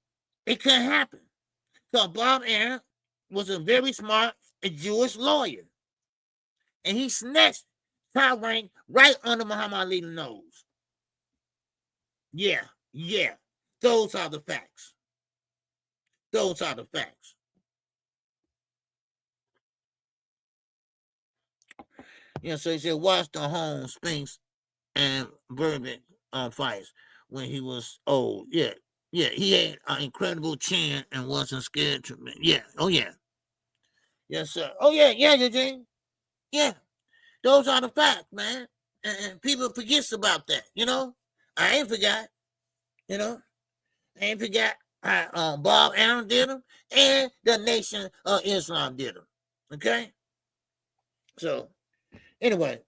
it couldn't happen. So Bob Aaron was a very smart a Jewish lawyer. And he snatched top rank right under Muhammad Ali's nose. Yeah. Those are the facts. Those are the facts. Yeah, so he said, watch the Holmes, Spinks, and Bourbon fights when he was old. Yeah, he had an incredible chin and wasn't scared to me. Yeah, oh yeah. Yes, sir. Oh yeah, Eugene. Yeah, those are the facts, man. And people forgets about that, you know. I ain't forgot, you know. I ain't forgot how Bob Allen did them and the Nation of Islam did them. Okay? So, anyway,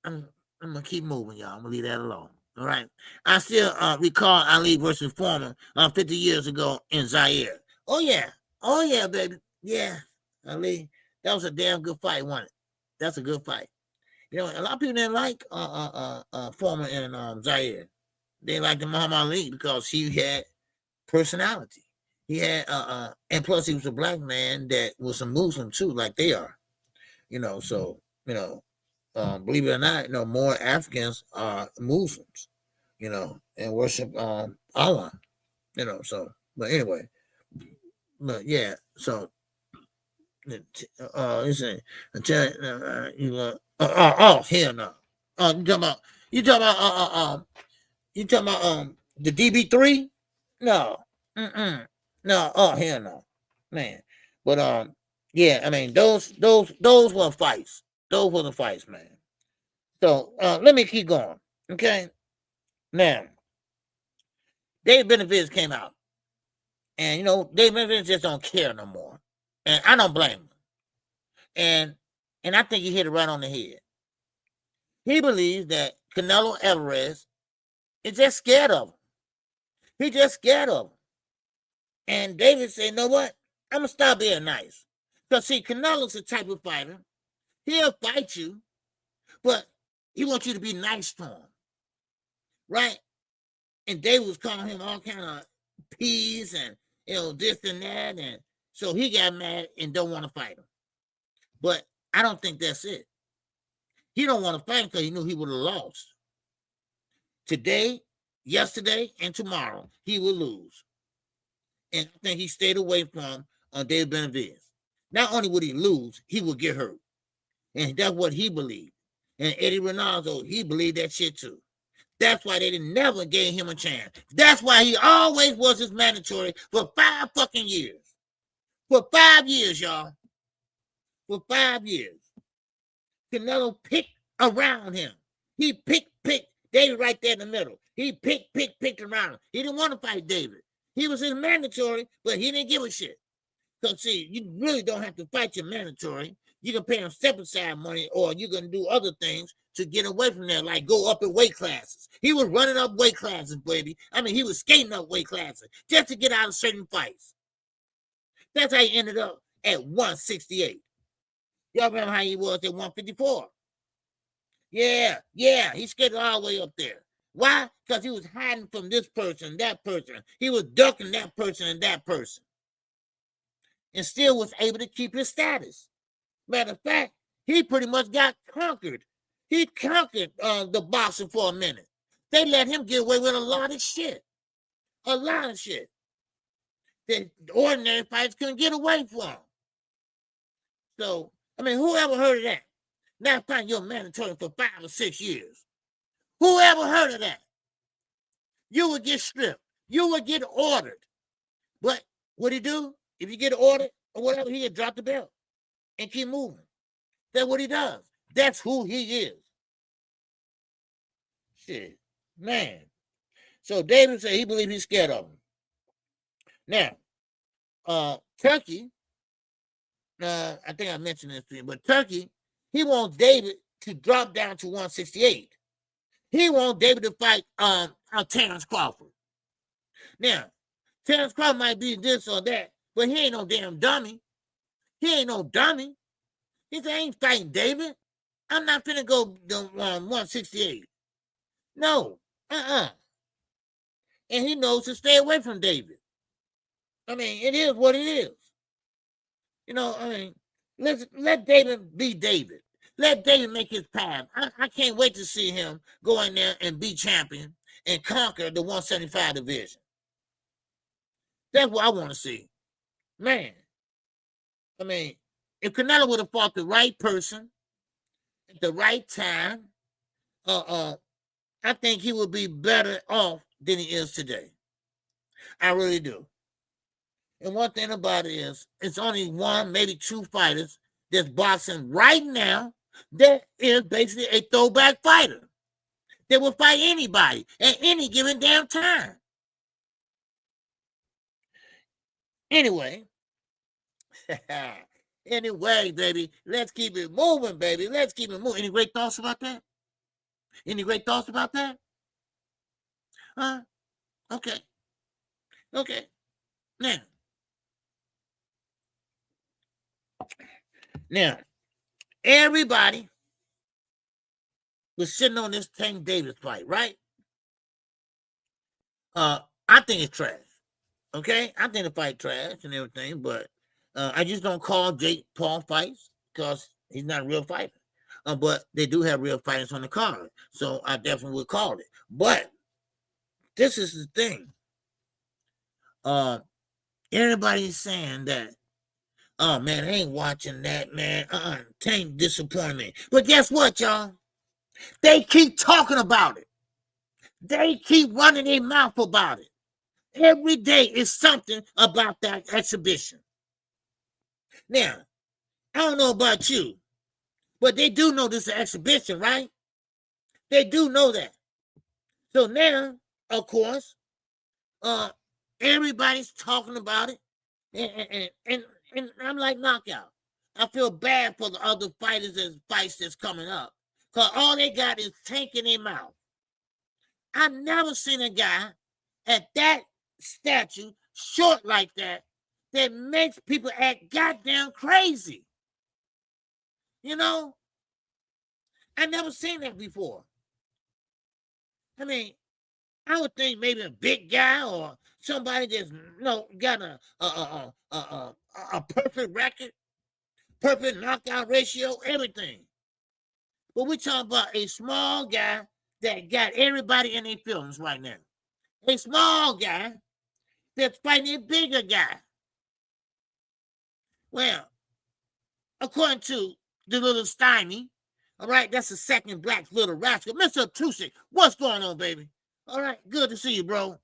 I'm gonna keep moving, y'all. I'm gonna leave that alone. All right. I still recall Ali versus Foreman 50 years ago in Zaire. Oh yeah, baby. Yeah, Ali. That was a damn good fight, wasn't it? That's a good fight. You know, a lot of people didn't like Foreman in Zaire. They liked Muhammad Ali because he had personality. He had and plus he was a black man that was a Muslim too, like they are. You know, so you know. Believe it or not, you know, more Africans are Muslims, you know, and worship Allah, you know. So, but anyway, but yeah, so listen, oh hell no, you talking about the DB3? No, no, oh hell no, man. But yeah, I mean those were fights. Those were the fights, man. So let me keep going. Okay. Now, Dave Benavidez came out. And you know, Dave Benavidez just don't care no more. And I don't blame him. And I think he hit it right on the head. He believes that Canelo Alvarez is just scared of him. He just scared of him. And David said, you know what? I'm gonna stop being nice. Because see, Canelo's the type of fighter. He'll fight you, but he wants you to be nice to him. Right? And David was calling him all kind of peas and you know this and that, and so he got mad and don't want to fight him. But I don't think that's it. He don't want to fight him because he knew he would have lost. Today, yesterday, and tomorrow he will lose. And I think he stayed away from David Benavidez. Not only would he lose, he would get hurt, and that's what he believed. And Eddie Ronaldo, he believed that shit too. That's why they never gave him a chance. That's why he always was his mandatory for 5 fucking years. For 5 years, y'all. For 5 years. Canelo picked around him. He picked. David right there in the middle. He picked around him. He didn't want to fight David. He was his mandatory, but he didn't give a shit. So see, you really don't have to fight your mandatory. You can pay him step-aside money, or you can do other things to get away from there, like go up in weight classes. He was running up weight classes, baby. I mean, he was skating up weight classes just to get out of certain fights. That's how he ended up at 168. Y'all remember how he was at 154? Yeah, he skated all the way up there. Why? Because he was hiding from this person, that person. He was ducking that person and that person. And still was able to keep his status. Matter of fact, he pretty much got conquered. He conquered the boxing for a minute. They let him get away with a lot of shit. A lot of shit that ordinary fighters couldn't get away from. So, I mean, who ever heard of that? Now find your mandatory for 5 or 6 years. Who ever heard of that? You would get stripped. You would get ordered. But what he do? If you get ordered or whatever, he would drop the belt and keep moving. That's what he does. That's who he is. Shit, man. So David said he believes he's scared of him. Now, Turkey, I think I mentioned this to you, but Turkey, he wants David to drop down to 168. He wants David to fight Terence Crawford. Now, Terence Crawford might be this or that, but he ain't no damn dummy. He ain't no dummy. He said, I ain't fighting David. I'm not finna go 168. No. And he knows to stay away from David. I mean, it is what it is. You know, I mean, Let David be David. Let David make his path. I can't wait to see him go in there and be champion and conquer the 175 division. That's what I want to see. Man, I mean, if Canelo would have fought the right person at the right time, I think he would be better off than he is today. I really do. And one thing about it is, it's only one, maybe two fighters that's boxing right now that is basically a throwback fighter that will fight anybody at any given damn time. Anyway, baby, let's keep it moving, baby. Let's keep it moving. Any great thoughts about that? Any great thoughts about that? Huh? Okay. Now, everybody was sitting on this Tank Davis fight, right? I think it's trash. Okay? I think the fight trash and everything, but I just don't call Jake Paul fights because he's not a real fighter. But they do have real fighters on the card, so I definitely would call it. But this is the thing. Everybody's saying that, oh man, I ain't watching that, man. Tank disappointed me. But guess what, y'all? They keep talking about it. They keep running their mouth about it. Every day is something about that exhibition. Now, I don't know about you, but they do know this is an exhibition, right? They do know that. So now, of course, everybody's talking about it, and I'm like, knockout. I feel bad for the other fighters and fights that's coming up, because all they got is Tank in their mouth. I've never seen a guy at that stature, short like that makes people act goddamn crazy. You know? I never seen that before. I mean, I would think maybe a big guy or somebody that's got a perfect record, perfect knockout ratio, everything. But we're talking about a small guy that got everybody in their feelings right now. A small guy that's fighting a bigger guy. Well, according to the little Steiny, all right, that's the second black little rascal. Mr. Tusick, what's going on, baby? All right, good to see you, bro.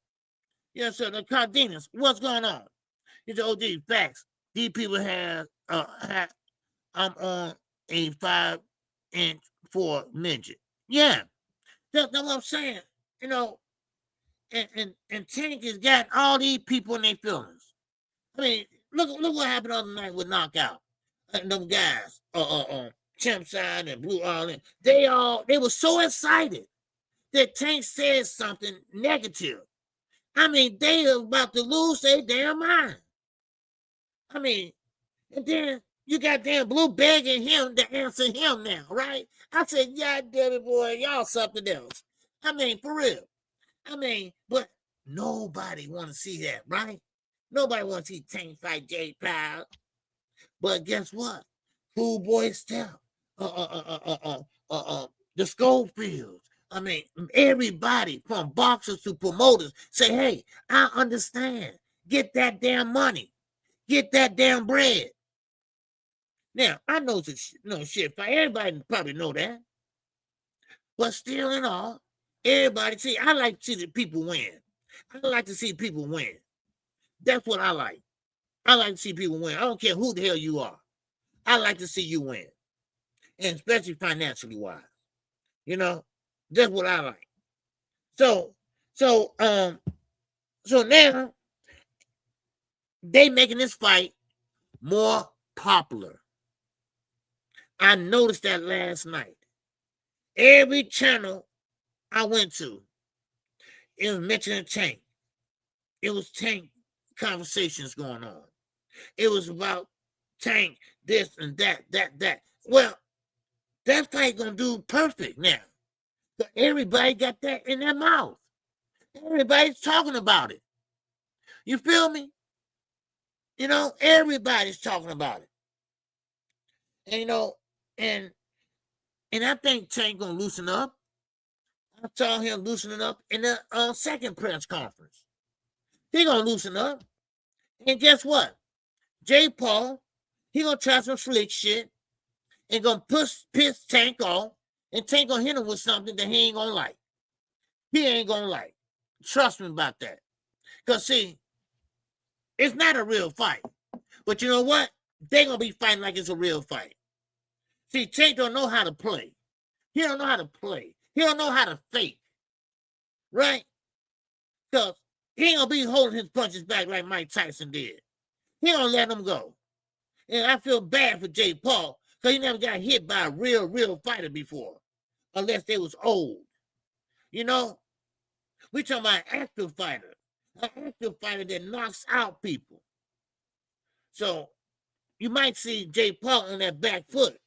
Yes, sir. The Cardenas, what's going on? It's OD, facts. These people have, I'm on a 5'4" midget. Yeah, that's what I'm saying. You know, and Tank has got all these people in their feelings. I mean, look what happened the other night with Knockout. And them guys, Champside and Blue Island, they were so excited that Tank said something negative. I mean, they are about to lose their damn mind. I mean, and then you got damn Blue begging him to answer him now, right? I said, yeah, damn it, boy, y'all something else. I mean, for real. I mean, but nobody want to see that, right? Nobody want to see Tank fight Jay Powell. But guess what? Cool Boy Step, the Schofields. I mean, everybody from boxers to promoters say, hey, I understand. Get that damn money. Get that damn bread. Now, I know it's shit fight. Everybody probably know that. But still in all, everybody, see, I like to see the people win. I like to see people win. That's what I like. I like to see people win. I don't care who the hell you are. I like to see you win. And especially financially wise. You know, that's what I like. So now they making this fight more popular. I noticed that last night. Every channel I went to, it was mentioning Tank. It was Tank conversations going on. It was about Tank, this and that. Well, that fight gonna do perfect now. But everybody got that in their mouth. Everybody's talking about it. You feel me? You know, everybody's talking about it. And, you know, and I think Tank gonna loosen up. I saw him loosening up in the second press conference. He gonna loosen up. And guess what? J. Paul, he gonna try some slick shit and gonna piss Tank off, and Tank gonna hit him with something that he ain't gonna like. He ain't gonna like. Trust me about that. Because, see, it's not a real fight. But you know what? They gonna be fighting like it's a real fight. See, Tank don't know how to play. He don't know how to play. He don't know how to fake. Right? Because he ain't gonna be holding his punches back like Mike Tyson did. He don't let them go. And I feel bad for J. Paul because he never got hit by a real fighter before. Unless they was old. You know? We talking about an active fighter. An active fighter that knocks out people. So you might see J. Paul on that back foot.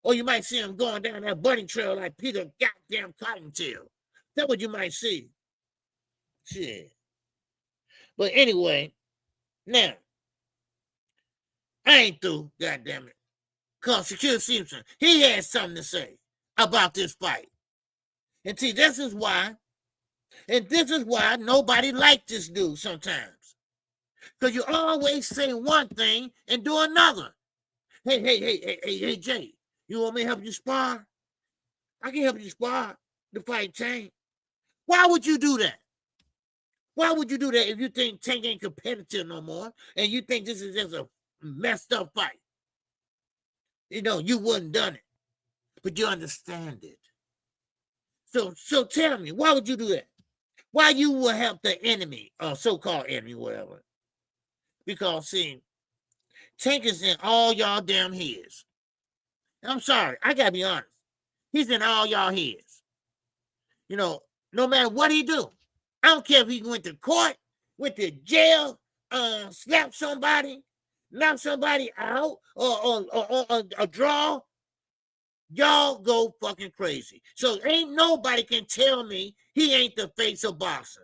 Or you might see him going down that bunny trail like Peter goddamn Cottontail. That's what you might see. Shit. But anyway, now, I ain't through, goddammit. Because Shakur Simpson, he had something to say about this fight. And see, this is why nobody liked this dude sometimes. Because you always say one thing and do another. Hey, Jay, you want me to help you spar? I can help you spar to fight Tank. Why would you do that? Why would you do that if you think Tank ain't competitive no more and you think this is just a messed up fight? You know, you wouldn't done it, but you understand it. So tell me, why would you do that? Why you would help the enemy, or so-called enemy, whatever? Because, see, Tank is in all y'all damn heads. I'm sorry, I gotta be honest. He's in all y'all heads. You know, no matter what he do. I don't care if he went to court, went to jail, slapped somebody, knocked somebody out, or a draw. Y'all go fucking crazy. So ain't nobody can tell me he ain't the face of boxing.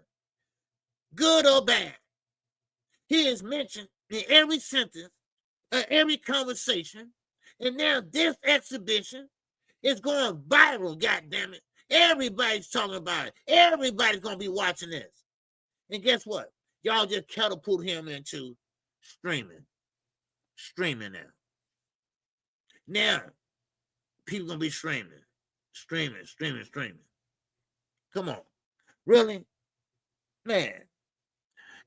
Good or bad. He is mentioned in every sentence, every conversation, and now this exhibition is going viral, goddammit. Everybody's talking about it. Everybody's going to be watching this. And guess what? Y'all just catapult him into streaming. Streaming now. Now, people going to be streaming. Streaming. Come on. Really? Man.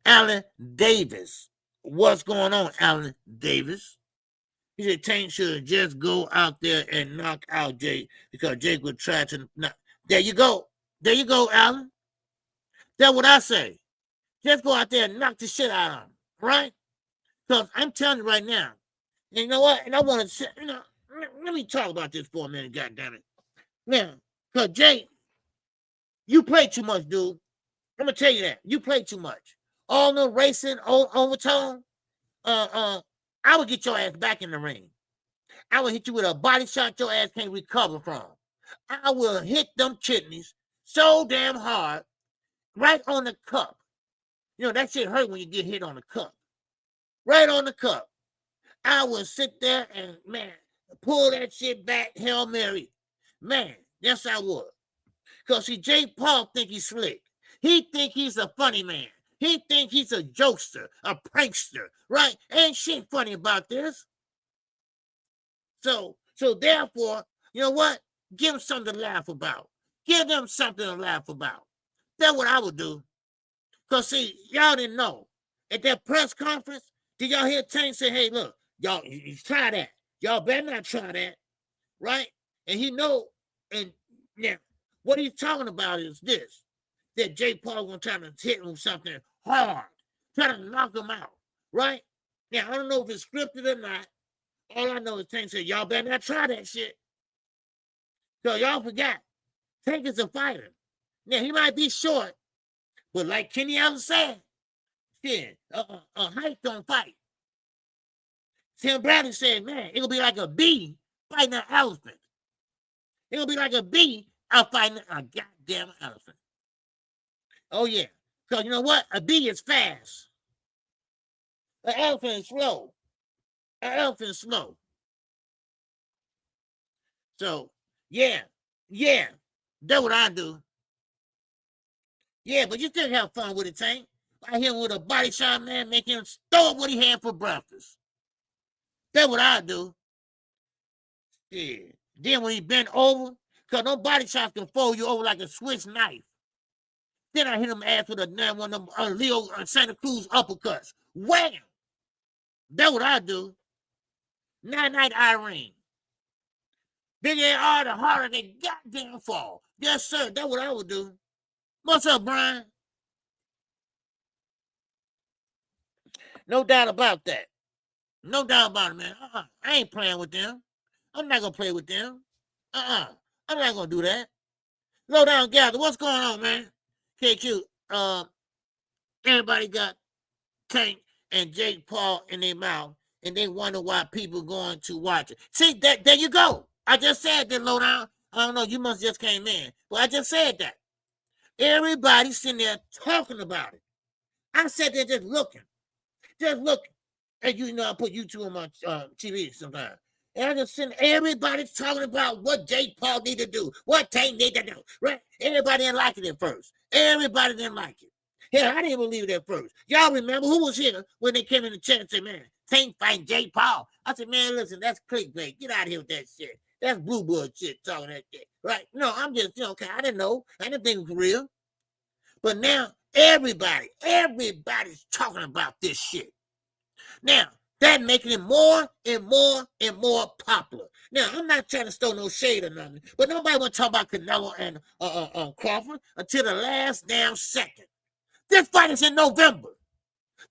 Alan Davis. What's going on, Alan Davis? He said Tank should just go out there and knock out Jake because Jake would try to knock. There you go, Alan. That's what I say. Just go out there and knock the shit out of him, right? Because I'm telling you right now, and you know what? And I want to say, let me talk about this for a minute, goddammit. Now, because Jake, you play too much, dude. I'm going to tell you that. You play too much. All the racing, overtone, I would get your ass back in the ring. I will hit you with a body shot your ass can't recover from. I will hit them kidneys so damn hard, right on the cup. You know, that shit hurt when you get hit on the cup. Right on the cup. I will sit there and, man, pull that shit back, Hail Mary. Man, yes, I would. Because, see, J. Paul think he's slick. He think he's a funny man. He think he's a jokester, a prankster, right? Ain't shit funny about this. So therefore, you know what? Give them something to laugh about. Give them something to laugh about. That's what I would do. Because, see, y'all didn't know. At that press conference, did y'all hear Tank say, hey, look, y'all, you try that. Y'all better not try that, right? And he know, and now, what he's talking about is this, that J. Paul going to try to hit him with something hard, try to knock him out, right? Now, I don't know if it's scripted or not. All I know is Tank said, y'all better not try that shit. So y'all forgot, Tank is a fighter. Now, he might be short, but like Kenny Allen said, shit, height don't fight. Tim Bradley said, man, it'll be like a bee fighting an elephant. It'll be like a bee out fighting a goddamn elephant. Oh, yeah. Because you know what? A bee is fast. An elephant is slow. An elephant is slow. So, yeah, that's what I do. Yeah, but you still have fun with it, Tank. I hit him with a body shot, man, make him throw up what he had for breakfast. That's what I do. Yeah. Then when he bent over, because no body shots can fold you over like a Swiss knife. Then I hit him ass with one of them Leo Santa Cruz uppercuts. Wham! That's what I do. Night, Irene. Big AR, the harder they goddamn fall. Yes, sir. That's what I would do. What's up, Brian? No doubt about that. No doubt about it, man. I ain't playing with them. I'm not going to play with them. I'm not going to do that. Low down gather. What's going on, man? KQ, everybody got Tank and Jake Paul in their mouth, and they wonder why people going to watch it. See, there you go. I just said that, low down. I don't know, you must just came in. But I just said that. Everybody's sitting there talking about it. I sat there just looking. And you know, I put YouTube on my TV sometimes. And I just sitting, everybody's talking about what Jake Paul need to do, what Tank need to do, right? Everybody didn't like it at first. Everybody didn't like it. Hell, I didn't believe it at first. Y'all remember who was here when they came in the chat and said, man, Tank fighting Jake Paul. I said, man, listen, that's clickbait. Get out of here with that shit. That's blue blood shit, talking that shit, right? No, I'm just, okay, I didn't know. I didn't think it was real. But now, everybody's talking about this shit. Now, that making it more and more popular. Now, I'm not trying to throw no shade or nothing, but nobody want to talk about Canelo and Crawford until the last damn second. This fight is in November.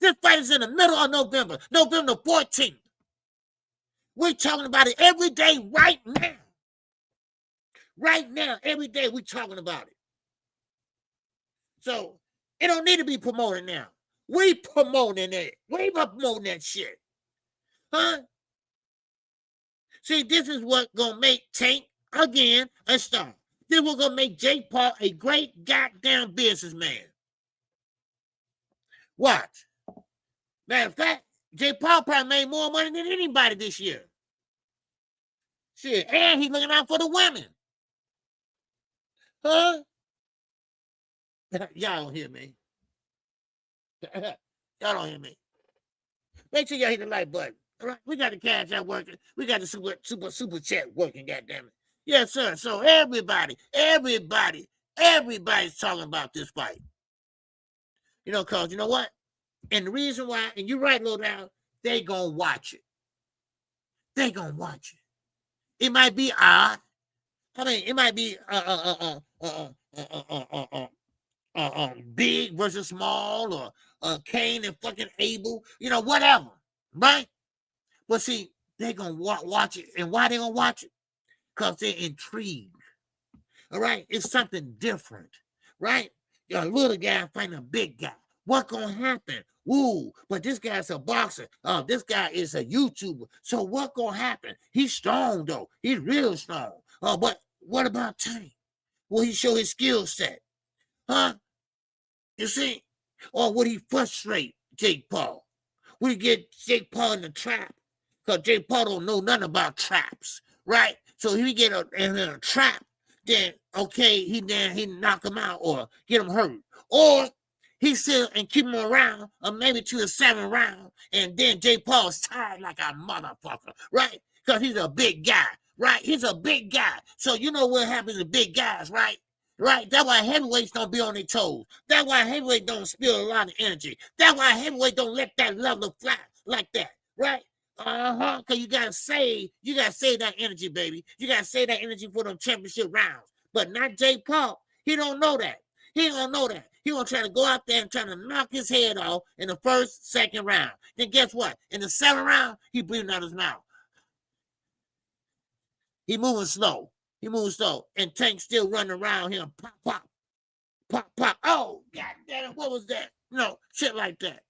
This fight is in the middle of November, November 14th. We're talking about it every day right now. Right now, every day we're talking about it. So, it don't need to be promoted now. We promoting it. We promoting that shit. Huh? See, this is what gonna make Tank again a star. This is what gonna make Jake Paul a great goddamn businessman. Watch. Matter of fact, Jake Paul probably made more money than anybody this year. Shit, and he's looking out for the women. Huh? Y'all don't hear me. Y'all don't hear me. Make sure y'all hit the like button. All right, we got the cash out working. We got the super chat working. Goddamn it, yes, sir. So everybody's talking about this fight. You know, cause you know what? And the reason why, and you're right, low down, they gonna watch it. They gonna watch it. It might be odd. I mean, it might be big versus small, or Cain and fucking Abel, you know, whatever, right? But see, they're going to watch it. And why they going to watch it? Because they're intrigued, all right? It's something different, right? You're a little guy fighting a big guy. What's going to happen? Ooh, but this guy's a boxer. This guy is a YouTuber. So what's going to happen? He's strong, though. He's real strong. But what about Tank? Will he show his skill set? Huh? You see? Or would he frustrate Jake Paul? Would he get Jake Paul in the trap? Because Jake Paul don't know nothing about traps, right? So if he get in a trap, then okay, he knock him out or get him hurt. Or he sit and keep him around, or maybe to the 7th round, and then Jake Paul's tired like a motherfucker, right? Because he's a big guy, right? He's a big guy. So you know what happens to big guys, right? Right? That's why heavyweights don't be on their toes. That's why heavyweight don't spill a lot of energy. That's why heavyweight don't let that level fly like that, right? Because you gotta save that energy, baby. You gotta save that energy for them championship rounds. But not Jake Paul. He don't know that. He don't know that. He gonna try to go out there and try to knock his head off in the 1st, 2nd round. Then guess what? In the 7th round, he breathing out his mouth. He moving slow. And Tank still running around him. Pop. Oh, goddamn, what was that? No, shit like that.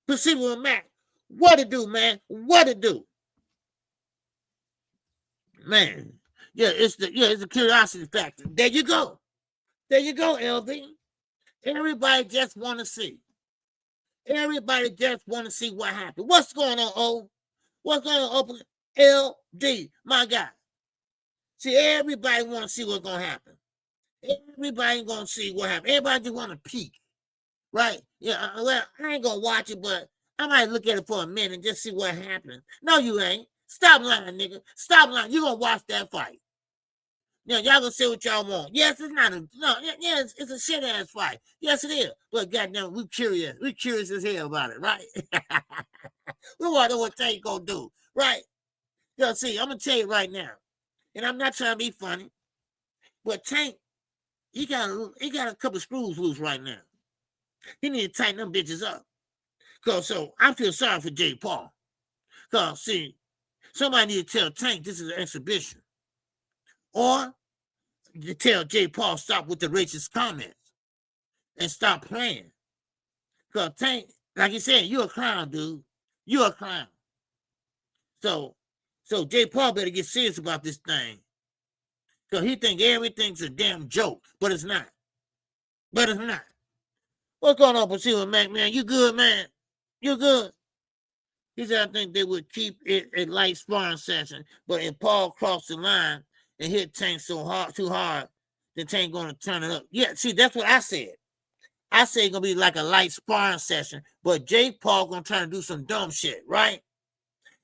Proceed with Max. What it do, man? What it do? Man. Yeah, it's a curiosity factor. There you go, LV. Everybody just want to see. Everybody just want to see what happened. What's going on, O? What's going on, LD, my guy? See, everybody want to see what's going to happen. Everybody going to see what happens. Everybody just want to peek, right? Yeah, well, I ain't going to watch it, but I might look at it for a minute and just see what happens. No, you ain't. Stop lying, nigga. Stop lying. You going to watch that fight. Now, y'all gonna say what y'all want. Yes, it's not a, no, yeah, it's a shit-ass fight. Yes, it is. But goddamn, we curious. We curious as hell about it, right? We want to know what Tank gonna do, right? Yo, see, I'm gonna tell you right now, and I'm not trying to be funny, but Tank, he got a couple screws loose right now. He need to tighten them bitches up. So I feel sorry for Jake Paul. Cause see, somebody need to tell Tank this is an exhibition. Or you tell Jay Paul stop with the racist comments and stop playing. Because Tank, like you said, you're a clown, dude. You're a clown. So Jay Paul better get serious about this thing. Because he think everything's a damn joke, but it's not. But it's not. What's going on, Pursuit Mac, man? You good, man? You good? He said, I think they would keep it a light sparring session, but if Paul crossed the line and hit Tank too hard, then Tank gonna turn it up. Yeah, see, that's what I said. I said it's gonna be like a light sparring session, but Jake Paul gonna try to do some dumb shit, right?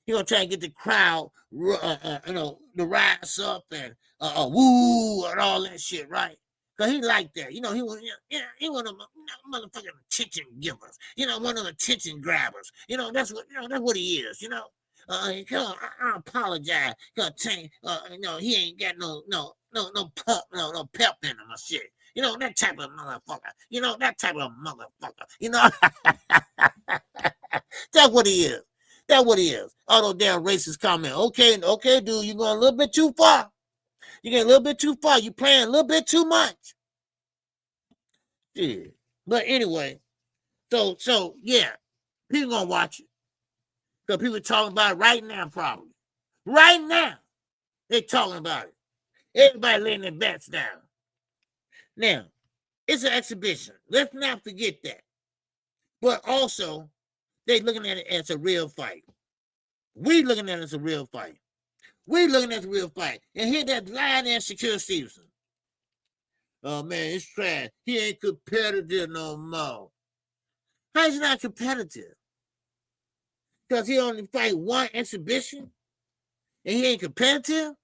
He gonna try to get the crowd, to rise up and woo and all that shit, right? Cause he like that, he one of them motherfucking attention givers, one of the attention grabbers, that's what he is, Come on, I apologize. Cause Tank, he ain't got no pep in him or shit. That type of motherfucker. That type of motherfucker. That's what he is. That's what he is. All those damn racist comments. Okay, dude, you're going a little bit too far. You're getting a little bit too far. You're playing a little bit too much. Yeah. But anyway, so yeah, people gonna watch it. Because people talking about it right now, probably. Right now, they talking about it. Everybody laying their bets down. Now, it's an exhibition. Let's not forget that. But also, they looking at it as a real fight. We looking at it as a real fight. We looking at a real fight. And here that lying ass Shakur Stevenson. Oh, man, it's trash. He ain't competitive no more. How is he not competitive? Because he only fight one exhibition? And he ain't competitive?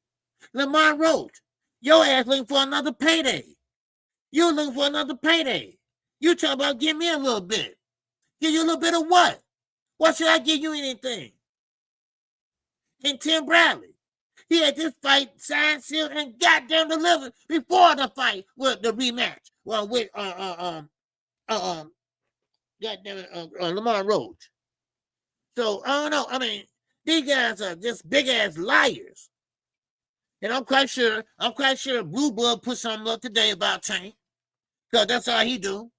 Lamar Roach, your ass looking for another payday. You looking for another payday. You talking about give me a little bit. Give you a little bit of what? What should I give you anything? And Tim Bradley, he had this fight signed, sealed, and goddamn delivered before the fight with the rematch. Well, with goddamn Lamar Roach. So I don't know. I mean, these guys are just big ass liars. And I'm quite sure Blue Blood put something up today about Tank. Because that's how he do.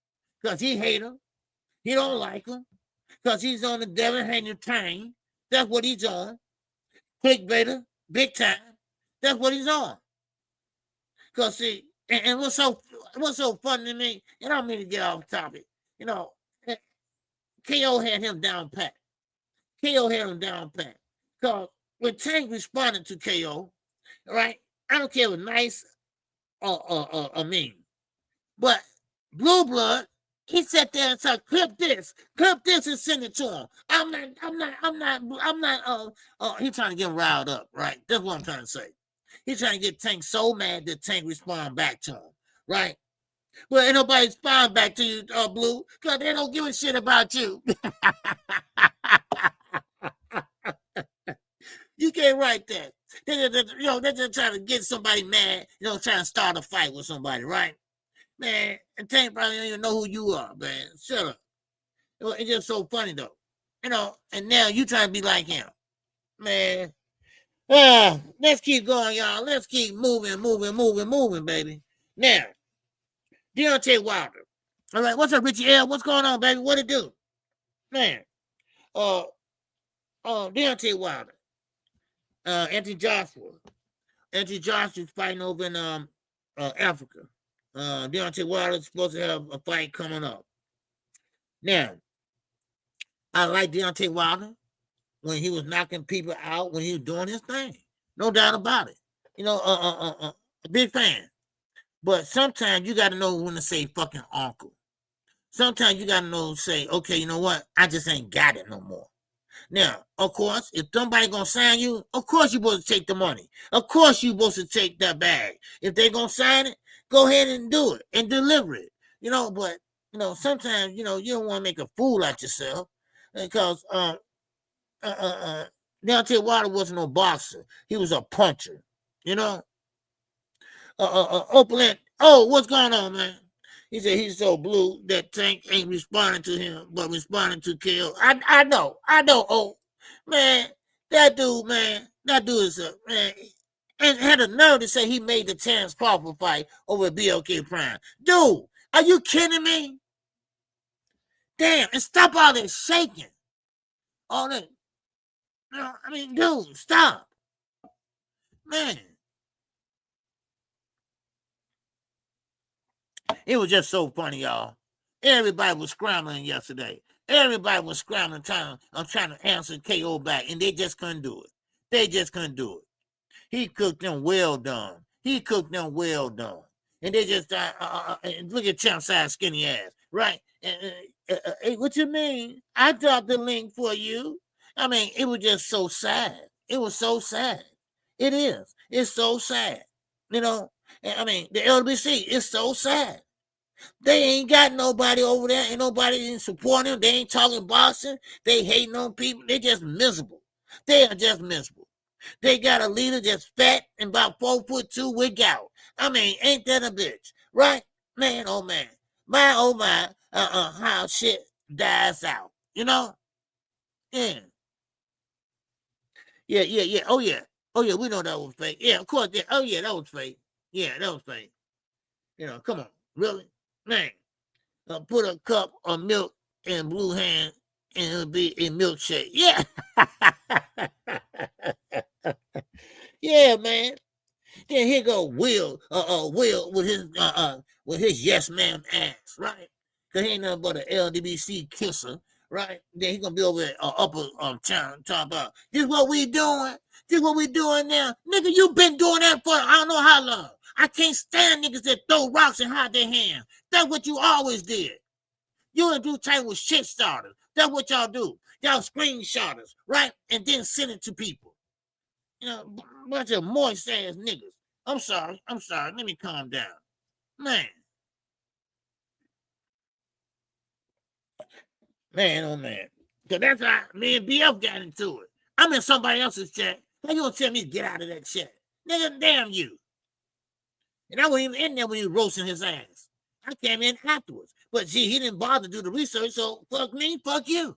Because he hate him. He don't like him. Because he's on the Devin Haney train. That's what he's on. Clickbaiter, big time. That's what he's on. Because see, and what's so funny to me, and I don't mean to get off topic, KO had him down pat. Because when Tank responded to KO, right, I don't care if it was nice or mean. But Blue Blood, he sat there and said, clip this and send it to him. I'm not, he's trying to get him riled up, right? That's what I'm trying to say. He's trying to get Tank so mad that Tank respond back to him, right? Well, ain't nobody respond back to you, Blue, because they don't give a shit about you. You can't write that. They're just trying to get somebody mad, trying to start a fight with somebody, right? Man, and Tank probably don't even know who you are, man. Shut up. It's just so funny, though. And now you trying to be like him. Man. Let's keep going, y'all. Let's keep moving, baby. Now, Deontay Wilder. All right, what's up, Richie L? What's going on, baby? What it do? Man. Deontay Wilder. Anthony Joshua. Anthony Joshua's fighting over in Africa. Deontay Wilder's supposed to have a fight coming up. Now, I like Deontay Wilder when he was knocking people out, when he was doing his thing. No doubt about it. a big fan. But sometimes you got to know when to say fucking uncle. Sometimes you got to know to say, okay, you know what? I just ain't got it no more. Now, of course, if somebody gonna sign you, of course you're supposed to take the money. Of course you're supposed to take that bag. If they gonna sign it, go ahead and do it and deliver it. But sometimes you don't want to make a fool out yourself because Deontay Wilder wasn't no boxer. He was a puncher. Oakland. Oh, what's going on, man? He said he's so blue that Tank ain't responding to him, but responding to KO. I know. Oh, man, that dude is a man. And had a nerve to say he made the Terence Crawford fight over BLK Prime. Dude, are you kidding me? Damn, and stop all that shaking. All that. Dude, stop. Man. It was just so funny, y'all. Everybody was scrambling yesterday. Everybody was scrambling, trying to answer KO back, and they just couldn't do it. He cooked them well done. And they just look at Champ size skinny ass, right? Hey, what you mean? I dropped the link for you. It was just so sad. It was so sad. It is. It's so sad. The LBC is so sad. They ain't got nobody over there. Ain't nobody supporting them. They ain't talking boxing. They hating on people. They just miserable. They are just miserable. They got a leader just fat and about 4'2" with gout. Ain't that a bitch? Right? Man, oh man. My, oh my, how shit dies out. Yeah. Yeah. Oh yeah, we know that was fake. Yeah, of course. Yeah. Oh yeah, that was fake. Yeah, that was fake. Come on. Really? Man, put a cup of milk in Blue Hand and it'll be a milkshake. Yeah. Yeah, man. Then here go Will with his yes ma'am ass, right? Cause he ain't nothing but an LDBC kisser, right? Then he gonna be over at upper town talking about this what we doing. This what we doing now. Nigga, you been doing that for I don't know how long. I can't stand niggas that throw rocks and hide their hands. That's what you always did. You and Drew Tight was shit starters. That's what y'all do. Y'all screenshotters, right? And then send it to people. Bunch of moist ass niggas. I'm sorry. Let me calm down. Man, oh man. Cause that's how me and BF got into it. I'm in somebody else's chat. How you gonna tell me to get out of that chat? Nigga, damn you. And I wasn't even in there when he was roasting his ass. I came in afterwards. But gee, he didn't bother to do the research, so fuck me, fuck you.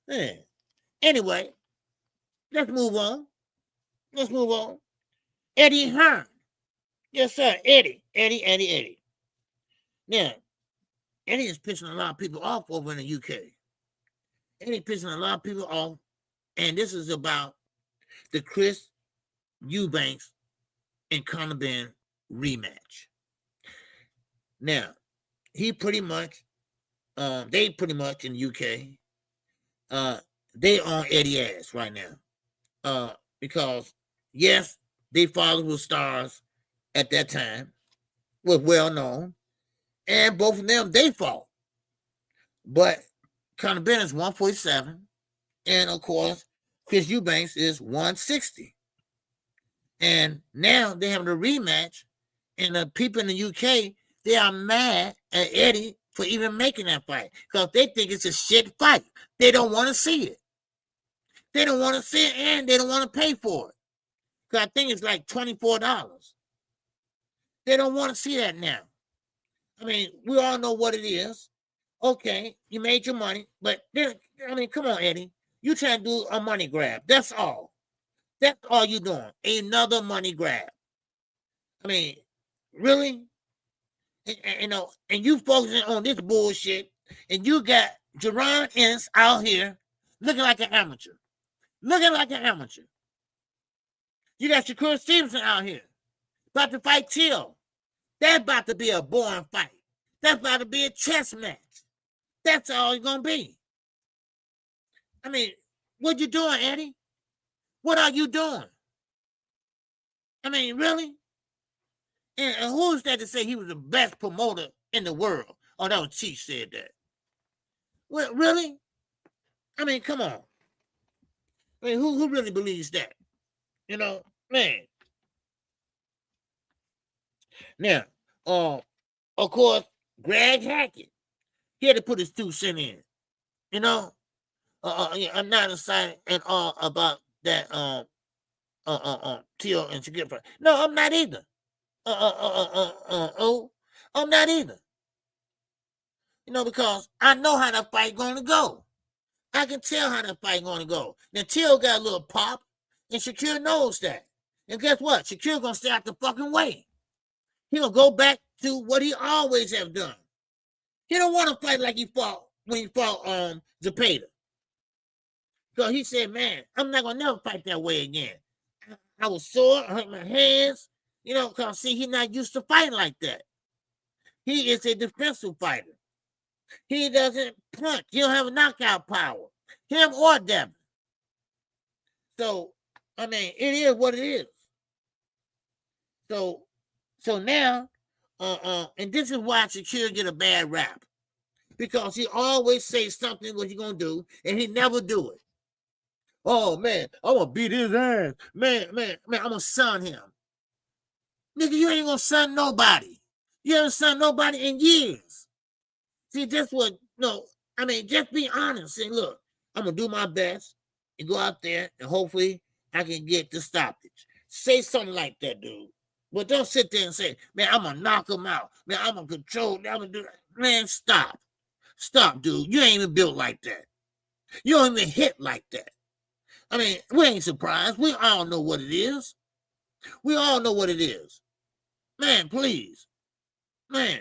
Man. Anyway, let's move on. Eddie Hearn. Yes, sir. Eddie. Now, Eddie is pissing a lot of people off over in the UK. Eddie pissing a lot of people off. And this is about the Chris Eubanks and Conor Ben rematch. Now, they pretty much in the UK, they on Eddie ass right now. Because yes, they fathers were stars at that time, was well known, and both of them they fought. But Conor Ben is 147, and of course, Chris Eubanks is 160. And now they have the rematch, and the people in the UK, they are mad at Eddie for even making that fight because they think it's a shit fight. They don't want to see it. They don't want to see it, and they don't want to pay for it. Because I think it's like $24. They don't want to see that now. We all know what it is. Okay, you made your money, but then, come on, Eddie. You trying to do a money grab. That's all. That's all you doing. Another money grab. Really? And you focusing on this bullshit, and you got Jerron Ennis out here looking like an amateur. You got Shakur Stevenson out here about to fight Till. That's about to be a boring fight. That's about to be a chess match. That's all it's going to be. What you doing, Eddie? What are you doing? I mean, really? And who's that to say he was the best promoter in the world? Oh, that was Chief said that. Well, really? I mean, come on. I mean, who really believes that? You know, man. Now, of course, Greg Hackett, he had to put his 2 cents in. You know, yeah, I'm not excited at all about that. Teal and Shakur fight. No, I'm not either. I'm not either. You know, because I know how that fight going to go. I can tell how that fight going to go. Now, Teal got a little pop, and Shakur knows that. And guess what? Shakur going to stay out the fucking way. He going to go back to what he always have done. He don't want to fight like he fought when he fought Zepeda. So he said, man, I'm not going to never fight that way again. I was sore, I hurt my hands, you know, because see, he's not used to fighting like that. He is a defensive fighter. He doesn't punch. He don't have a knockout power. Him or Devin. So, I mean, it is what it is. So now, and this is why Shakur get a bad rap. Because he always says something what he gonna do, and he never do it. Oh man, I'm gonna beat his ass. Man, I'm gonna son him. Nigga, you ain't gonna son nobody. You haven't son nobody in years. See, that's what, no, I mean, just be honest and look, I'm gonna do my best and go out there and hopefully I can get the stoppage. Say something like that, dude. But don't sit there and say, man, I'm gonna knock him out. Man, I'm gonna control, I'm gonna do that. Man, stop. Stop, dude. You ain't even built like that. You don't even hit like that. I mean, we ain't surprised. We all know what it is. We all know what it is. Man, please. Man,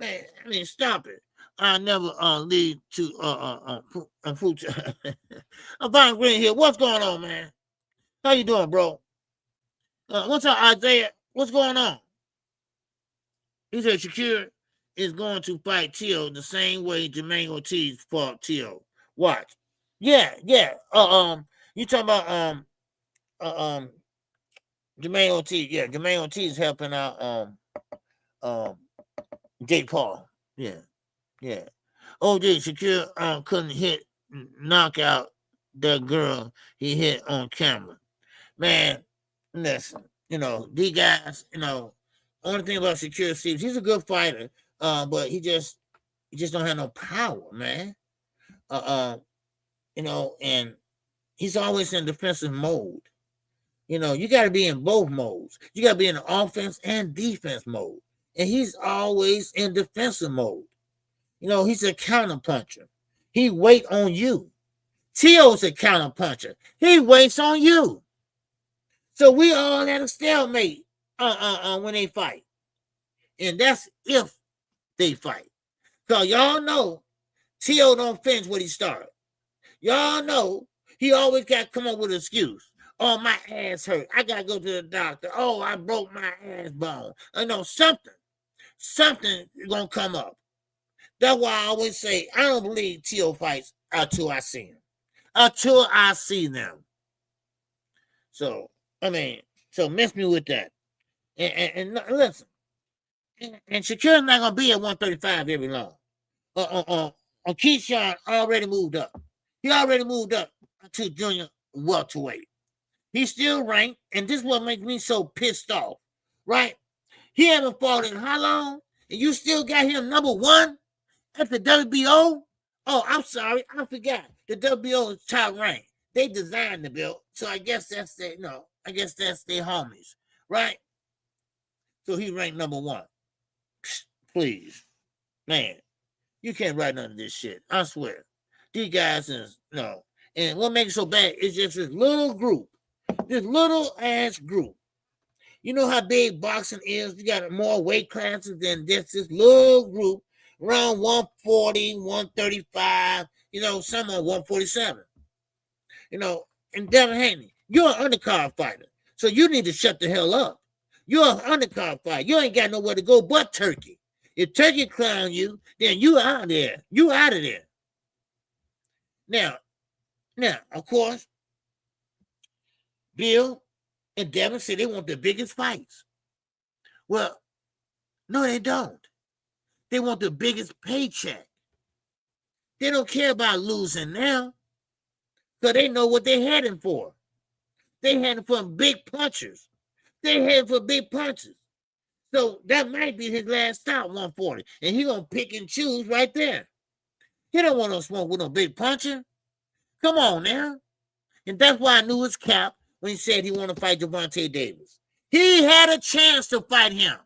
I mean, stop it. I never lead to food. I'm fine green here. What's going on, man? How you doing, bro? What's up, Isaiah? What's going on? He said Shakur is going to fight Tio the same way Jermaine Ortiz fought Tio. Watch. Yeah. You talking about Jermaine Ortiz? Yeah, Jermaine Ortiz helping out Jake Paul. Yeah. OJ Shakur couldn't knock out that girl he hit on camera. Man, listen, you know, these guys, you know, only thing about Shakur Stevens, he's a good fighter, but he just don't have no power, man. You know, and he's always in defensive mode. You know, you got to be in both modes. You got to be in offense and defense mode. And he's always in defensive mode. You know, he's a counter puncher. He wait on you. Tio's a counter puncher. He waits on you. So we all at a stalemate when they fight. And that's if they fight. Because y'all know Tio don't finish what he started. Y'all know he always got to come up with an excuse. Oh, my ass hurt. I got to go to the doctor. Oh, I broke my ass bone. I know something going to come up. That's why I always say I don't believe Tio fights until I see him. Until I see them. So, I mean, so miss me with that. And listen, and Shakur's not going to be at 135 very long. Keeshan already moved up. He already moved up to junior welterweight. He's still ranked, and this is what makes me so pissed off, right? He haven't fought in how long? And you still got him number 1 at the WBO? Oh, I'm sorry, I forgot. The WBO is top ranked. They designed the belt, so I guess that's their homies, right? So he ranked number 1. Please, man, you can't write none of this shit. I swear. These guys is no. And what makes it so bad is just this little group, this little ass group. You know how big boxing is? You got more weight classes than this little group, around 140, 135, you know, some on 147. You know, and Devin Haney, you're an undercard fighter. So you need to shut the hell up. You're an undercard fighter. You ain't got nowhere to go but Turkey. If Turkey clown you, then you out there. You out of there. Now, of course, Bill, And Devin said they want the biggest fights. Well, no, they don't. They want the biggest paycheck. They don't care about losing now, because they know what they're heading for. They're heading for big punchers. They're heading for big punches. So that might be his last stop, 140. And he's going to pick and choose right there. He don't want no smoke with no big puncher. Come on now. And that's why I knew his Capp when he said he wanted to fight Gervonta Davis. He had a chance to fight him.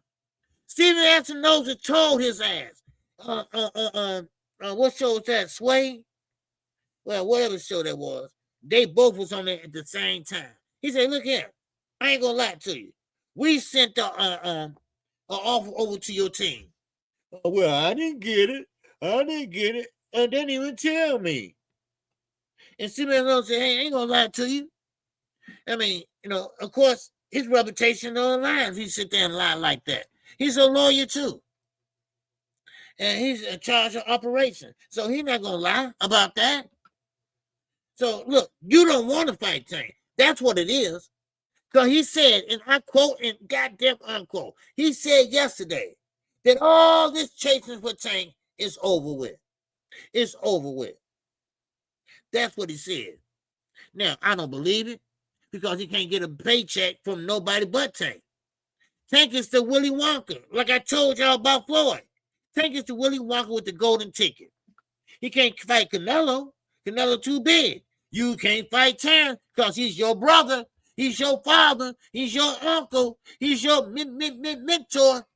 Steven Mendoza told his ass. What show was that? Sway? Well, whatever show that was. They both was on it at the same time. He said, look here, I ain't gonna lie to you. We sent the offer over to your team. Well, I didn't get it. They didn't even tell me. And Steven Mendoza said, hey, I ain't gonna lie to you. I mean, of course, his reputation on the line if he sit there and lie like that. He's a lawyer too. And he's in charge of operations. So he's not gonna lie about that. So look, you don't want to fight Tank. That's what it is. Because he said, and I quote and goddamn unquote, he said yesterday that all this chasing for Tank is over with. It's over with. That's what he said. Now, I don't believe it because he can't get a paycheck from nobody but Tank. Tank is the Willy Wonka, like I told y'all about Floyd. Tank is the Willy Wonka with the golden ticket. He can't fight Canelo. Canelo too big. You can't fight Terence because he's your brother. He's your father. He's your uncle. He's your mentor.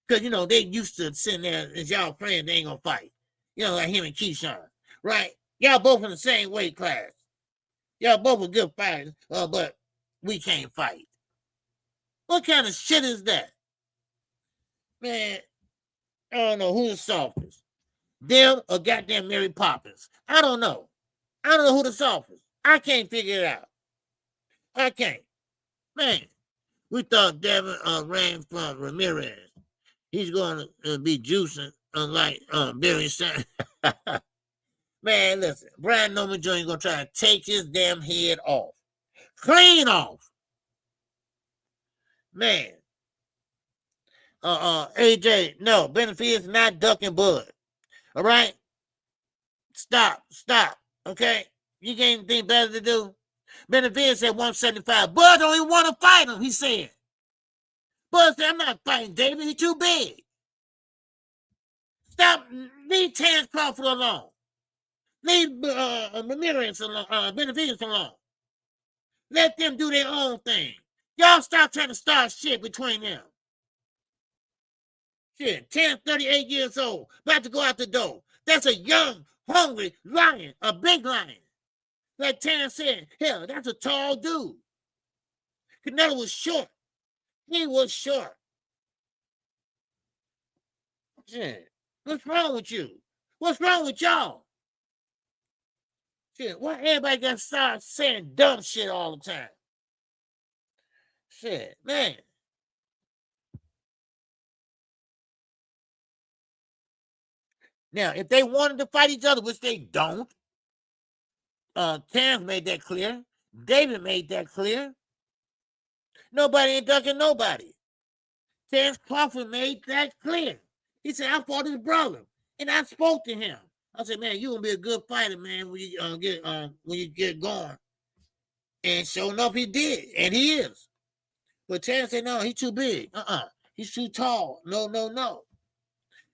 Because, they used to sit there as y'all friends, they ain't going to fight. Like him and Keeshan, right? Y'all both in the same weight class. Y'all both are good fighters, but we can't fight. What kind of shit is that? Man, I don't know who's the softest. Them or goddamn Mary Poppins. I don't know. I don't know who the softest. I can't figure it out. I can't. Man, we thought Devin ran from Ramirez. He's going to be juicing unlike Barry Sanders. Man, listen. Brian Norman Jr. going to try to take his damn head off. Clean off. Man. AJ, no. Benavidez not ducking Bud. All right? Stop. Okay? You got anything better to do? Benavidez said 175. Bud don't even want to fight him, he said. Bud said, I'm not fighting David. He's too big. Stop. Leave Terence Crawford alone. Leave Ramirez alone, Benavidez alone. Let them do their own thing. Y'all stop trying to start shit between them. Shit, 38 years old, about to go out the door. That's a young, hungry lion, a big lion. Like Terence said, hell, that's a tall dude. Canelo was short. He was short. Shit, what's wrong with you? What's wrong with y'all? Shit, why everybody got to start saying dumb shit all the time? Shit, man. Now, if they wanted to fight each other, which they don't, Terence made that clear. David made that clear. Nobody ain't ducking nobody. Terence Crawford made that clear. He said, I fought his brother. And I spoke to him. I said, man, you're going to be a good fighter, man, when you get going. And sure enough, he did. And he is. But Terence said, no, he's too big. He's too tall. No.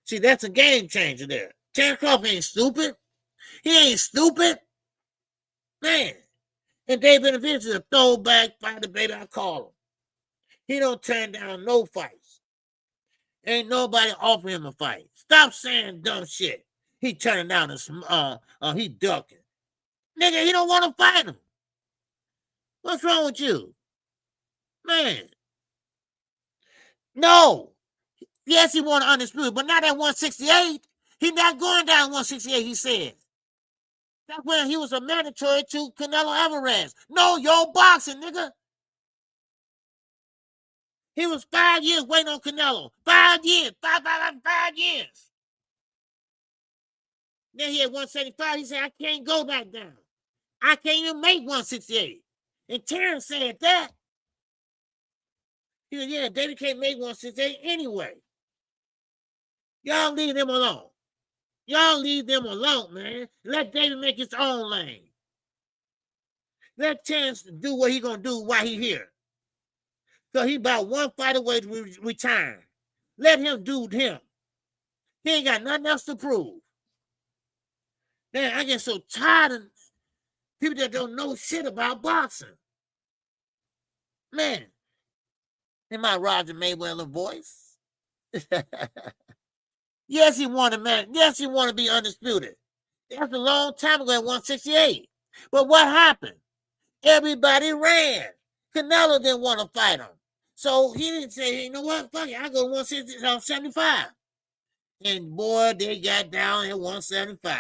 See, that's a game changer there. Terence Crawford ain't stupid. He ain't stupid. Man. And David Benavidez is a throwback fighter, baby, I call him. He don't turn down no fights. Ain't nobody offer him a fight. Stop saying dumb shit. He turning down he ducking. Nigga, he don't want to fight him. What's wrong with you? Man. No. Yes, he want to undisputed, but not at 168. He's not going down 168, he said. That's when he was a mandatory to Canelo Alvarez. Know your boxing, nigga. He was 5 years waiting on Canelo. 5 years. 5 years. Then he had 175. He said, I can't go back down. I can't even make 168. And Terence said that. He said, yeah, David can't make 168 anyway. Y'all leave them alone. Y'all leave them alone, man. Let David make his own lane. Let Terence do what he gonna do while he here. So he about one fight away to retire. Let him do him. He ain't got nothing else to prove. Man, I get so tired of people that don't know shit about boxing. Man, in my Roger Mayweather voice. Yes, he wanted, man. Yes, he wanted to be undisputed. That's a long time ago at 168. But what happened? Everybody ran. Canelo didn't want to fight him. So he didn't say, you know what? Fuck it, I go to 175. And boy, they got down at 175.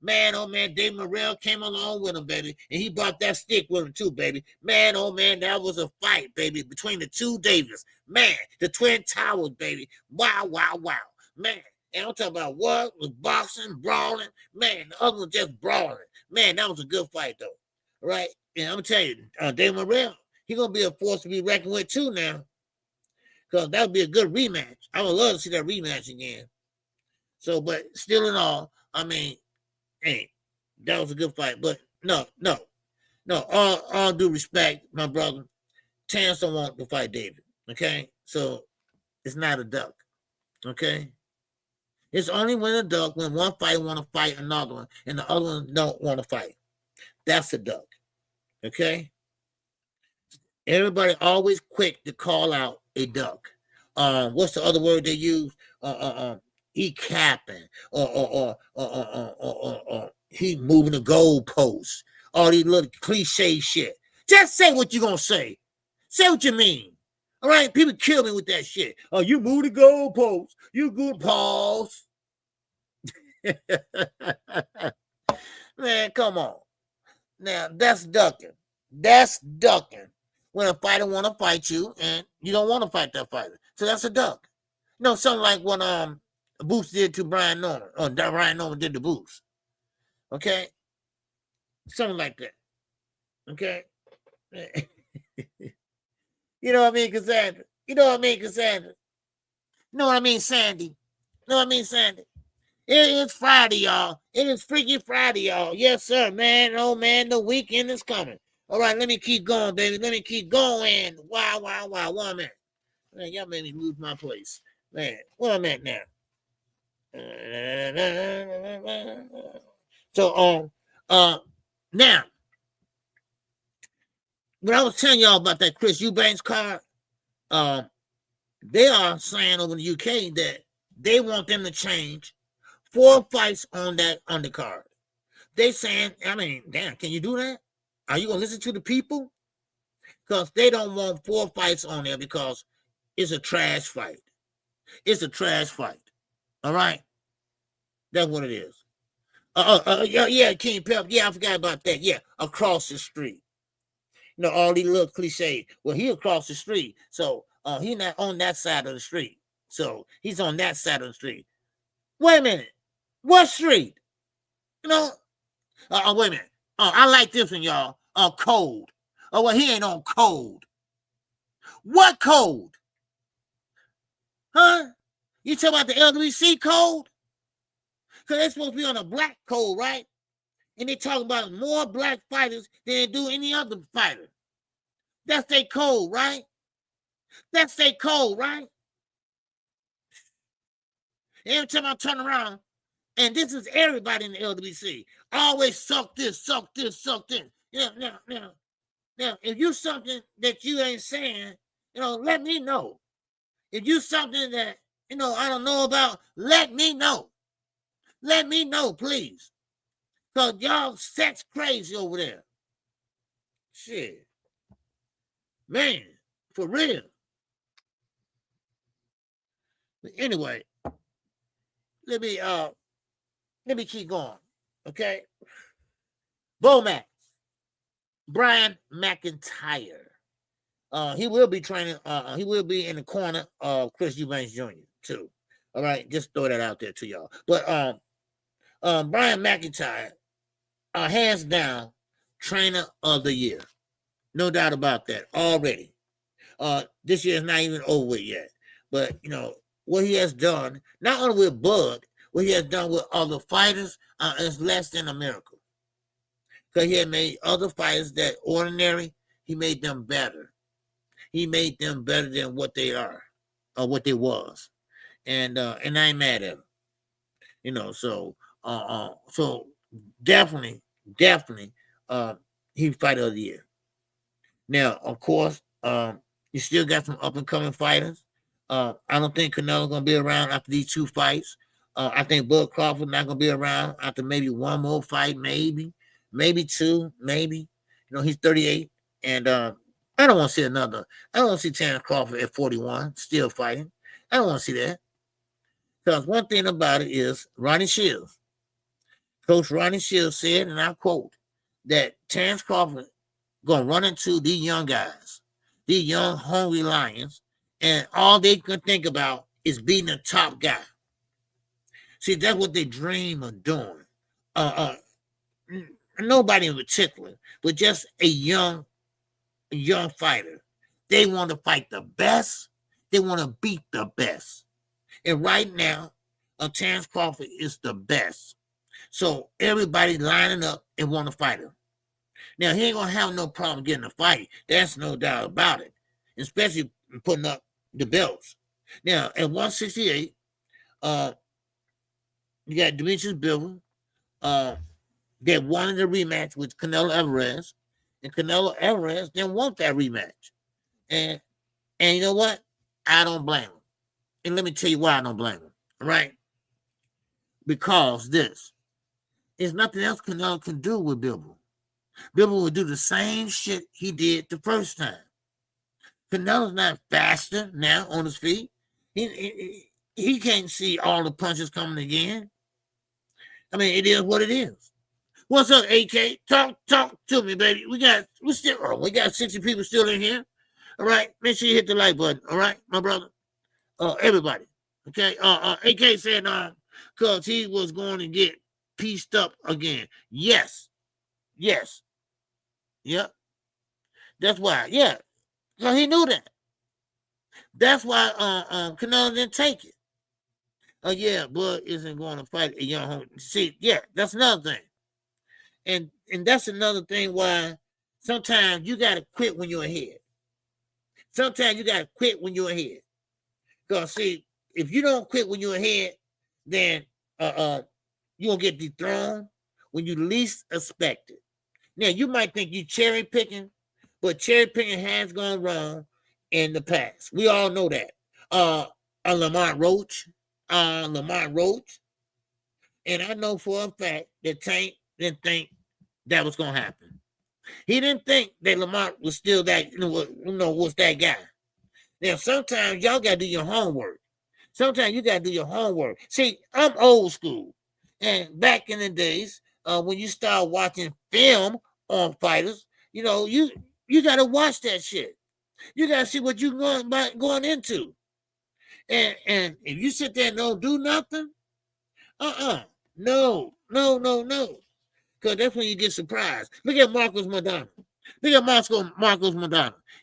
Man, oh man, Dave Morrell came along with him, baby. And he brought that stick with him too, baby. Man, oh man, that was a fight, baby, between the two Davies. Man, the Twin Towers, baby. Wow, wow, wow. Man, and I'm talking about what was boxing, brawling. Man, the other one just brawling. Man, that was a good fight, though. Right? And I'm telling you, Dave Morrell, he's going to be a force to be reckoned with too now. Because that would be a good rematch. I would love to see that rematch again. So, but still in all, I mean, hey, that was a good fight. But no, all due respect, my brother, Terence don't want to fight David, okay? So, it's not a duck, okay? It's only when a duck, when one fighter want to fight another one, and the other one don't want to fight. That's a duck, okay? Everybody always quick to call out a duck. What's the other word they use? He capping, or he moving the goalposts. All these little cliche shit. Just say what you gonna say. Say what you mean. All right, people kill me with that shit. Oh, you move the goalposts. You good pause. Man, come on. Now that's ducking. That's ducking. When a fighter want to fight you and you don't want to fight that fighter. So that's a duck. You know, something like what Boots did to Brian Norman, or Brian Norman did to Boots. Okay? Something like that. Okay? You know what I mean, Cassandra? You know what I mean, Cassandra? You know what I mean, Sandy? You know what I mean, Sandy? It is Friday, y'all. It is freaking Friday, y'all. Yes, sir, man. Oh, man, the weekend is coming. All right, let me keep going, baby. Let me keep going. Wow. 1 minute. Man, y'all made me lose my place. Man, where I'm at now? So, now, when I was telling y'all about that Chris Eubanks card, they are saying over in the UK that they want them to change 4 fights on that undercard. They saying, I mean, damn, can you do that? Are you going to listen to the people? Because they don't want 4 fights on there because it's a trash fight. It's a trash fight. All right? That's what it is. Yeah, King Pep. Yeah, I forgot about that. Yeah, across the street. You know, all these little cliches. Well, he across the street. So he not on that side of the street. So he's on that side of the street. Wait a minute. What street? You know? Wait a minute. I like this one, y'all. Code. Oh, well, he ain't on code. What code? Huh? You talking about the LWC code? Because they're supposed to be on a black code, right? And they talk about more black fighters than they do any other fighter. That's their code, right? That's their code, right? Every time I turn around, and this is everybody in the LWC, always suck this. Now, if you something that you ain't saying, you know, let me know. If you something that, you know, I don't know about, let me know. Let me know, please. Because y'all sex crazy over there. Shit. Man, for real. But anyway, let me keep going. Okay? Bomax. Brian McIntyre. He will be training, he will be in the corner of Chris Eubanks Jr. too. All right, just throw that out there to y'all. But Brian McIntyre, hands down, trainer of the year. No doubt about that already. This year is not even over with yet. But, what he has done, not only with Bud, what he has done with other fighters is less than a miracle. Because he had made other fighters that ordinary, he made them better. He made them better than what they are or what they was. And I ain't mad at him. So definitely, he fight of the year. Now, of course, you still got some up and coming fighters. I don't think Canelo gonna be around after these two fights. I think Bud Crawford not gonna be around after maybe one more fight, maybe two, maybe. He's 38, and I don't want to see another. I don't want to see Terence Crawford at 41 still fighting. I don't want to see that. Because one thing about it is Ronnie Shields, Coach Ronnie Shields said, and I quote, that Terence Crawford gonna run into these young guys, these young hungry lions, and all they can think about is beating the top guy. See, that's what they dream of doing. Nobody in particular, but just a young fighter. They want to fight the best. They want to beat the best. And right now, Terence Crawford is the best. So everybody lining up and want to fight him. Now, he ain't going to have no problem getting a fight. That's no doubt about it, especially putting up the belts. Now, at 168, you got Demetrius Bivol that wanted a rematch with Canelo Alvarez, and Canelo Alvarez didn't want that rematch. And you know what? I don't blame him. And let me tell you why I don't blame him, all right? Because there's nothing else Canelo can do with Bivol. Bivol will do the same shit he did the first time. Canelo's not faster now on his feet. He can't see all the punches coming again. I mean, it is what it is. What's up, AK? Talk to me, baby. We got 60 people still in here. All right, make sure you hit the like button. All right, my brother. Everybody. Okay. AK said because he was going to get pieced up again. Yes. Yep. That's why. Yeah. So he knew that. That's why Canelo didn't take it. Yeah, Bud isn't going to fight a young homie. See, yeah, that's another thing. And that's another thing why sometimes you got to quit when you're ahead. Sometimes you got to quit when you're ahead. Because, see, if you don't quit when you're ahead, then you're going to get dethroned when you least expect it. Now, you might think you cherry picking, but cherry picking has gone wrong in the past. We all know that. Lamont Roach. And I know for a fact that Tank didn't think that was going to happen. He didn't think that Lamont was still that, was that guy. Now, sometimes y'all got to do your homework. Sometimes you got to do your homework. See, I'm old school. And back in the days, when you start watching film on fighters, you got to watch that shit. You got to see what you're going into. And if you sit there and don't do nothing, no. Because that's when you get surprised. Look at Marcos Madonna.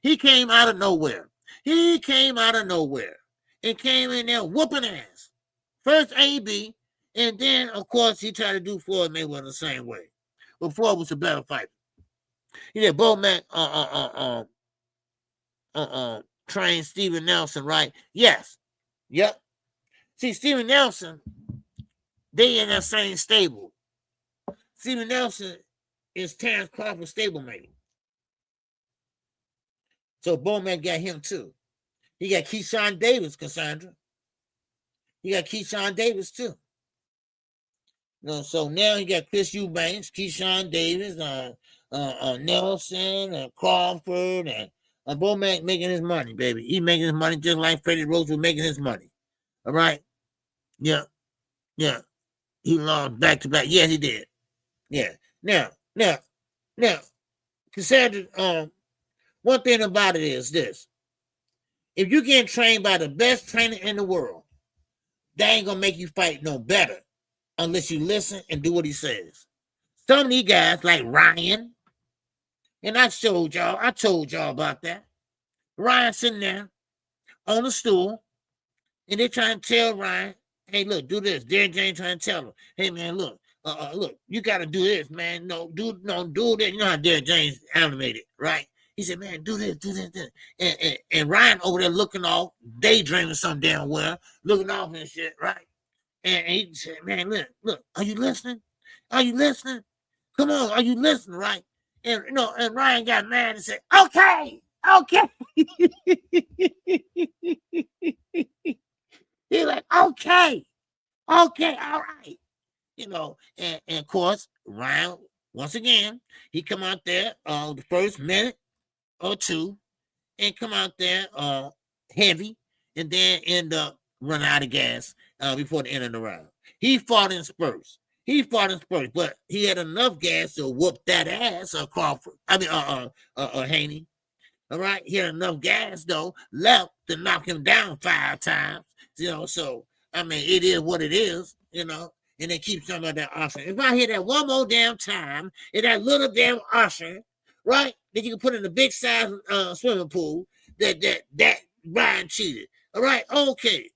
He came out of nowhere. And came in there whooping ass. First AB, and then, of course, he tried to do Floyd Mayweather the same way. But Floyd was a better fighter. He did Bomac trained Steven Nelson, right? Yes. Yep. See, Steven Nelson, they in that same stable. Steven Nelson is Terence Crawford's stablemate. So Bowman got him too. He got Keeshan Davis, Cassandra. He got Keeshan Davis too. So now he got Chris Eubanks, Keeshan Davis, Nelson, Crawford, and Bowman making his money, baby. He making his money just like Freddie Roach was making his money. All right? Yeah. He lost back to back. Yeah, he did. Yeah. Now, Cassandra, one thing about it is this. If you're getting trained by the best trainer in the world, they ain't gonna make you fight no better unless you listen and do what he says. Some of these guys, like Ryan, And I told y'all about that. Ryan sitting there on the stool, and they trying to tell Ryan, hey, look, do this. Derrick James trying to tell him, hey, man, look, you got to do this, man. Do this. You know how Derrick James animated, right? He said, man, do this. And Ryan over there looking off, daydreaming some damn well, looking off and shit, right? And he said, man, look, are you listening? Are you listening? Come on, are you listening, right? And and Ryan got mad and said, okay. He's like, okay, all right. And of course, Ryan, once again, he come out there the first minute or two and come out there heavy and then end up running out of gas before the end of the round. He fought in spurts, but he had enough gas to whoop that ass of Crawford. Haney. All right, he had enough gas though left to knock him down 5 times. So I mean, it is what it is. And they keep talking about that offense. If I hear that one more damn time in that little damn offense, right, that you can put in a big size swimming pool, that Ryan cheated. All right, okay,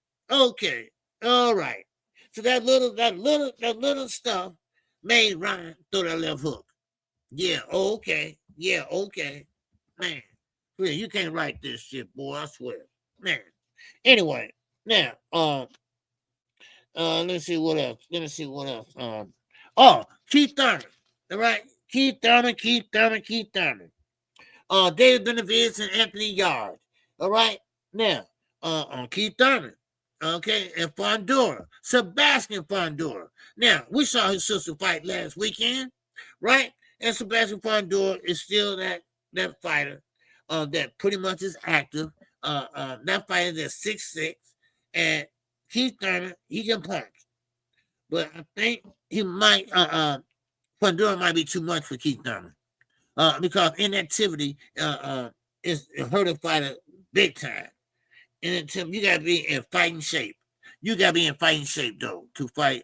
all right. So that little stuff made Ryan throw that left hook. Yeah, okay, man. You can't write this shit, boy. I swear, man. Anyway, now, let's see what else. Keith Thurman. All right, Keith Thurman. David Benavidez and Anthony Yard. All right, now, Keith Thurman. Okay, and Fondura, Sebastian Fondura. Now, we saw his sister fight last weekend, right? And Sebastian Fondura is still that fighter that pretty much is active. That fighter that's 6'6", and Keith Thurman, he can punch. But I think he might, Fondura might be too much for Keith Thurman. Because inactivity is hurting fighter big time. And you gotta be in fighting shape. Though, to fight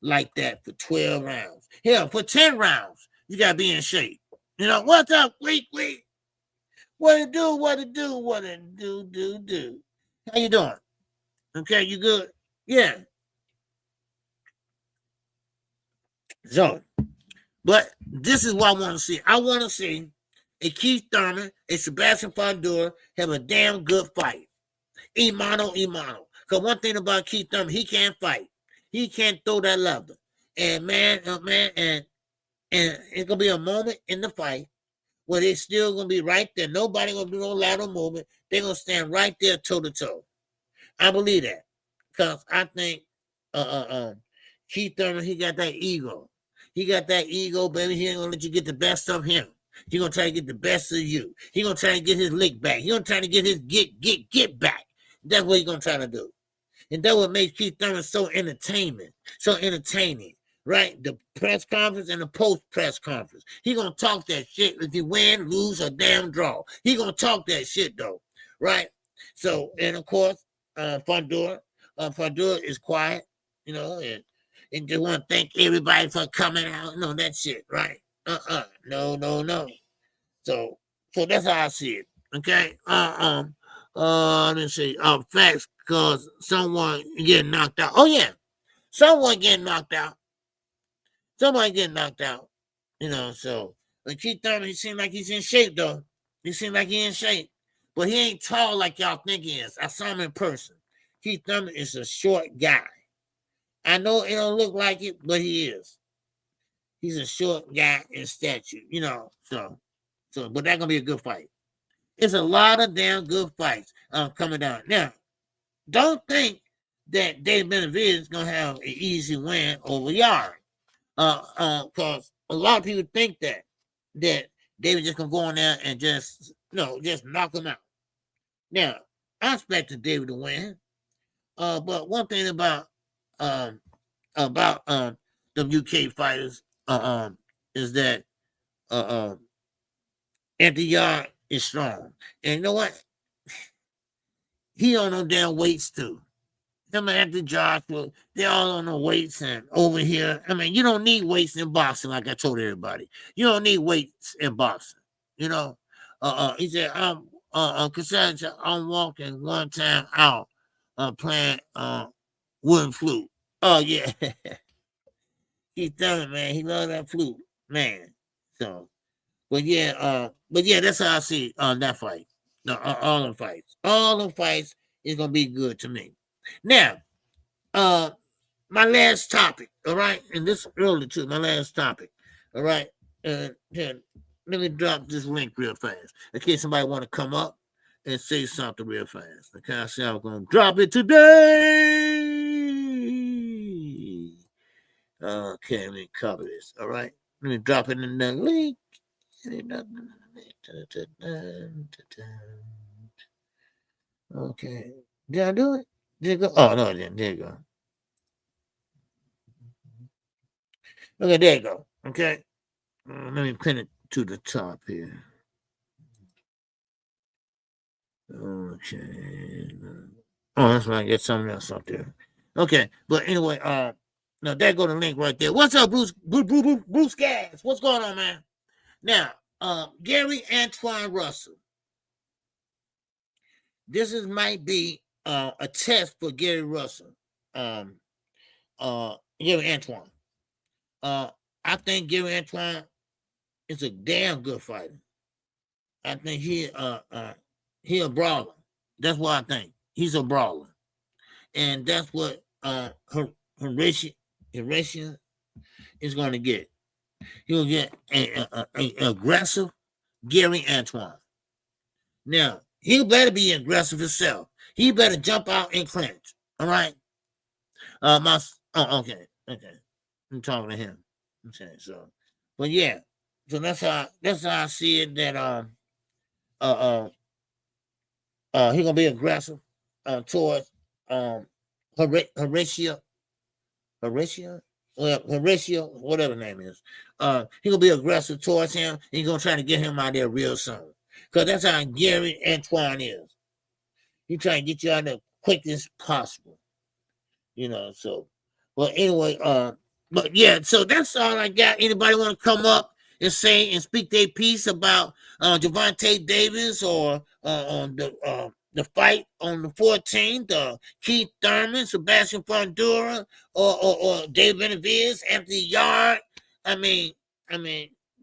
like that for 12 rounds. Hell, for 10 rounds, you gotta be in shape. What's up, weekly? What it do? How you doing? Okay, you good? Yeah. So, but this is what I want to see. I want to see a Keith Thurman, a Sebastian Fondura have a damn good fight. Imano. Because one thing about Keith Thurman, he can't fight. He can't throw that leather. And man, and it's gonna be a moment in the fight where they're still gonna be right there. Nobody gonna do no lateral movement. They're gonna stand right there toe to toe. I believe that. Because I think Keith Thurman, he got that ego. Baby. He ain't gonna let you get the best of him. He gonna try to get the best of you. He gonna try to get his lick back. He gonna try to get his get back. That's what he gonna try to do. And that's what makes Keith Thurman so entertaining, right? The press conference and the post-press conference. He gonna talk that shit if you win, lose, or damn draw. He gonna talk that shit though, right? So, and of course, Fondura is quiet, and just want to thank everybody for coming out. No, that shit, right? No. So that's how I see it. Okay. Let's see. Facts, because someone getting knocked out. Oh yeah, someone getting knocked out. Somebody getting knocked out. So but Keith Thurman, he seems like he's in shape though. But he ain't tall like y'all think he is. I saw him in person. Keith Thurman is a short guy. I know it don't look like it, but he is. He's a short guy in stature, So, but that's gonna be a good fight. It's a lot of damn good fights coming down. Now, don't think that David Benavidez is gonna have an easy win over Yard. Because a lot of people think that David just gonna go in there and just knock him out. Now, I expected David to win. But one thing about the UK fighters is that Anthony Yard is strong. And you know what? He on no damn weights too. him and Anthony Joshua, they're all on the weights and over here. I mean, you don't need weights in boxing, like I told everybody. You don't need weights in boxing. You know, he said, Cassandra said, I'm walking one time out, playing wooden flute. Oh yeah, he's telling man, he loves that flute, man. So, but yeah, that's how I see that fight. No, all the fights is gonna be good to me. Now, my last topic, all right, and this early too. My last topic, all right, and let me drop this link real fast in case somebody want to come up and say something real fast. Okay, I say I'm gonna drop it today. Okay, let me cover this. All right, let me drop it in the link. Okay, did I do it? Did it go? Oh no, it didn't. There you go. Okay, there you go. Okay, let me pin it to the top here. Okay. Oh, that's right. I get something else up there. Okay, but anyway, now there go the link right there. What's up, Bruce Gas? What's going on, man? Now, Gary Antoine Russell. This might be a test for Gary Russell. Gary Antoine. I think Gary Antoine is a damn good fighter. I think he a brawler. That's what I think. He's a brawler, and that's what Horatio is going to get. He'll get an aggressive Gary Antoine. Now, he better be aggressive himself. He better jump out and clinch. All right. Okay. I'm talking to him. Okay, so, but yeah, so that's how I see it. That he gonna be aggressive towards Horatio, whatever name is. He gonna be aggressive towards him. He gonna try to get him out there real soon, because that's how Gary Antoine is. He trying to get you out there quick as possible. You know. So, well, anyway, but yeah. So that's all I got. Anybody want to come up and say and speak their piece about Gervonta Davis or on the fight on the 14th, Keith Thurman, Sebastian Fundora, or Dave Benavidez, Anthony Yard. I mean,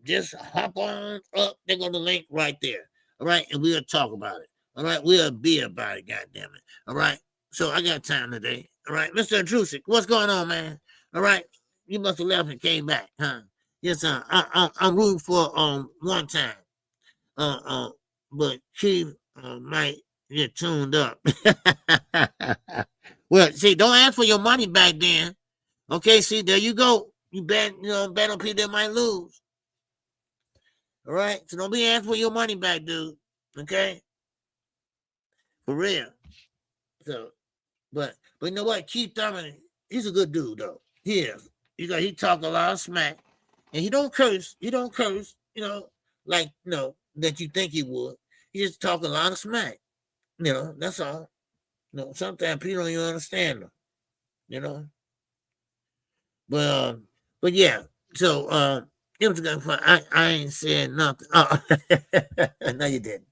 just hop on up. They're going to link right there. All right, and we'll talk about it. All right, we'll be about it. Goddamn it. All right. So I got time today. All right, Mr. Intrusik, what's going on, man? All right, you must have left and came back, huh? Yes, I'm rooting for one time. But Chief might get tuned up. Well, see, don't ask for your money back then. Okay, see, there you go. You bet on people that might lose. All right, so don't be asking for your money back, dude. Okay, for real. So, but you know what? Keith Thurman, he's a good dude though. He is. He talk a lot of smack, and he don't curse. He don't curse. Like that you think he would. He just talk a lot of smack. That's all. Sometimes people don't even understand them. But yeah. So it was a good fight. I ain't said nothing. Oh. No, you didn't.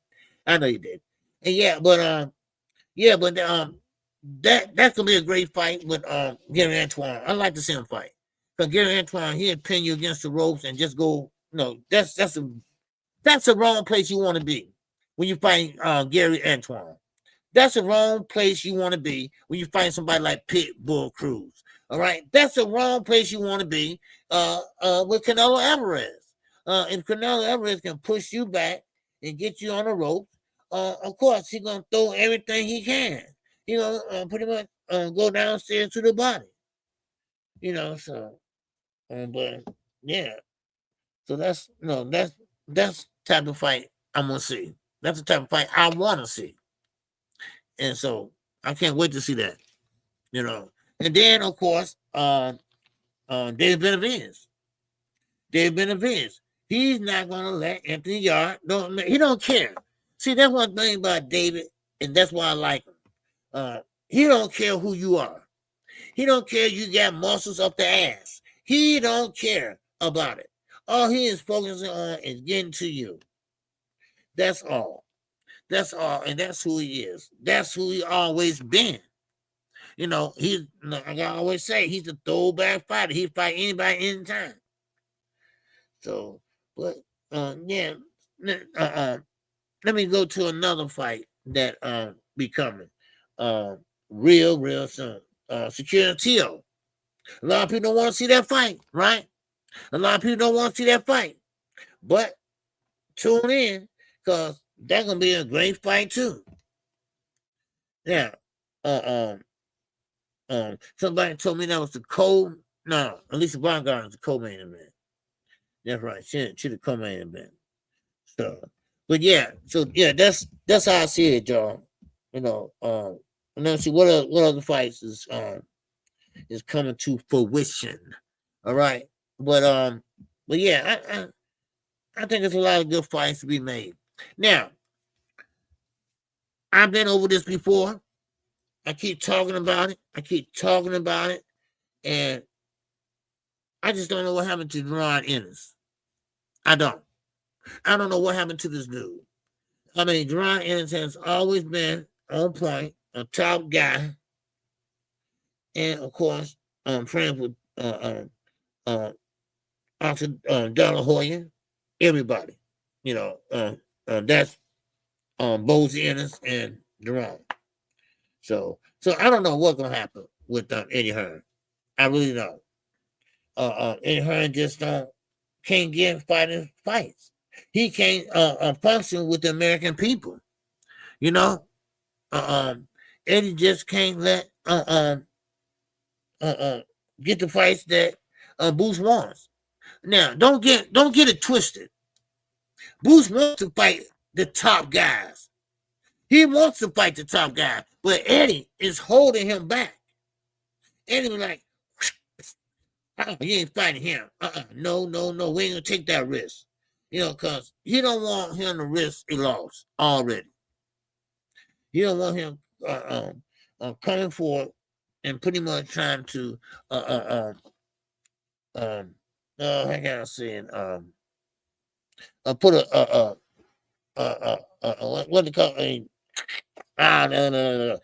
I know you did. And yeah, but that's gonna be a great fight with Gary Antoine. I'd like to see him fight. Because Gary Antoine, he'd pin you against the ropes and just go. That's the wrong place you want to be when you fight Gary Antoine. That's the wrong place you want to be when you fight somebody like Pitbull Cruz. All right, that's the wrong place you want to be with Canelo Alvarez. If Canelo Alvarez can push you back and get you on the rope, of course he's gonna throw everything he can. Pretty much go downstairs to the body. So, but yeah. So that's type of fight I'm gonna see. That's the type of fight I want to see, and so I can't wait to see that. And then of course, Dave Benavidez. He's not gonna let Anthony Yard. He don't care. See, that's one thing about David, and that's why I like him. He don't care who you are. He don't care you got muscles up the ass. He don't care about it. All he is focusing on is getting to you. That's all. That's all. And that's who he is. That's who he always been. You know, he's, like I always say, he's a throwback fighter. He fight anybody anytime. So, but yeah, let me go to another fight that be coming real soon. Security. A lot of people don't want to see that fight, right? A lot of people don't want to see that fight. But tune in, because that's gonna be a great fight too. Now, somebody told me that was the Alicia Baumgartner is the co-main event. That's right. She the co-main event. So, but yeah, that's how I see it, y'all. You know, and let's see what other fights is coming to fruition. All right, but yeah, I think there's a lot of good fights to be made. Now, I've been over this before. I keep talking about it. And I just don't know what happened to Ron Ennis. I don't know what happened to this dude. I mean, Ron Ennis has always been on point, a top guy. And of course, friends with Arthur De La Hoya, everybody. You know, that's Bozy Ennis and Duran. So I don't know what's gonna happen with Eddie Hearn. I really don't. Eddie Hearn just can't get fighting fights. He can't function with the American people. You know, Eddie just can't let get the fights that Boots wants. Now, don't get it twisted. Boots wants to fight the top guys. He wants to fight the top guy, but Eddie is holding him back. Eddie was like, you ain't fighting him. No, we ain't gonna take that risk. You know, because he don't want him to risk a loss already. He don't want him coming forward and pretty much trying to how can I say it? Put what do you call it? No.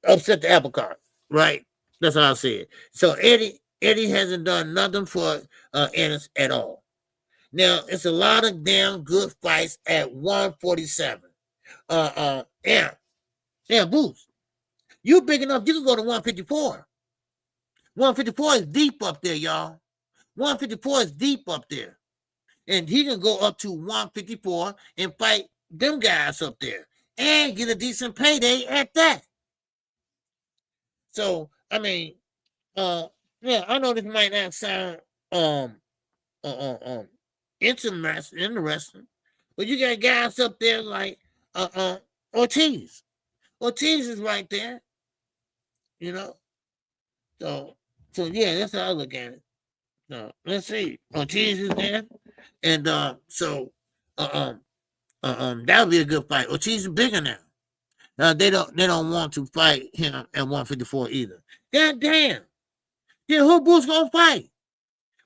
Upset the apple cart, right? That's how I say it. So Eddie hasn't done nothing for Ennis at all. Now it's a lot of damn good fights at 147. Yeah, Boots. You big enough, you can go to 154. 154 is deep up there, y'all. 154 is deep up there. And he can go up to 154 and fight them guys up there and get a decent payday at that. So, I mean, yeah, I know this might not sound interesting, but you got guys up there like Ortiz. Ortiz is right there, you know. So yeah, that's how I look at it. So let's see. Ortiz is there, and that'll be a good fight. Ortiz is bigger now. They don't want to fight him at 154 either. God damn. Yeah, who Boots gonna fight?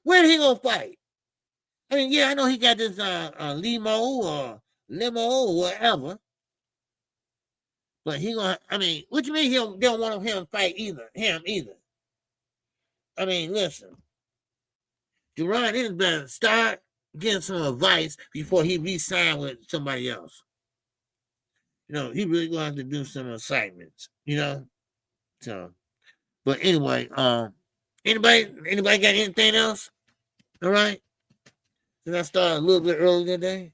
Where he gonna fight? I mean, yeah, I know he got this limo or whatever. But he gonna, I mean, what you mean they don't want him to fight him either? I mean, listen. Duran is better start getting some advice before he re-sign with somebody else. You know, he really gonna have to do some assignments, you know? So, but anyway, anybody got anything else? All right? Did I start a little bit early today?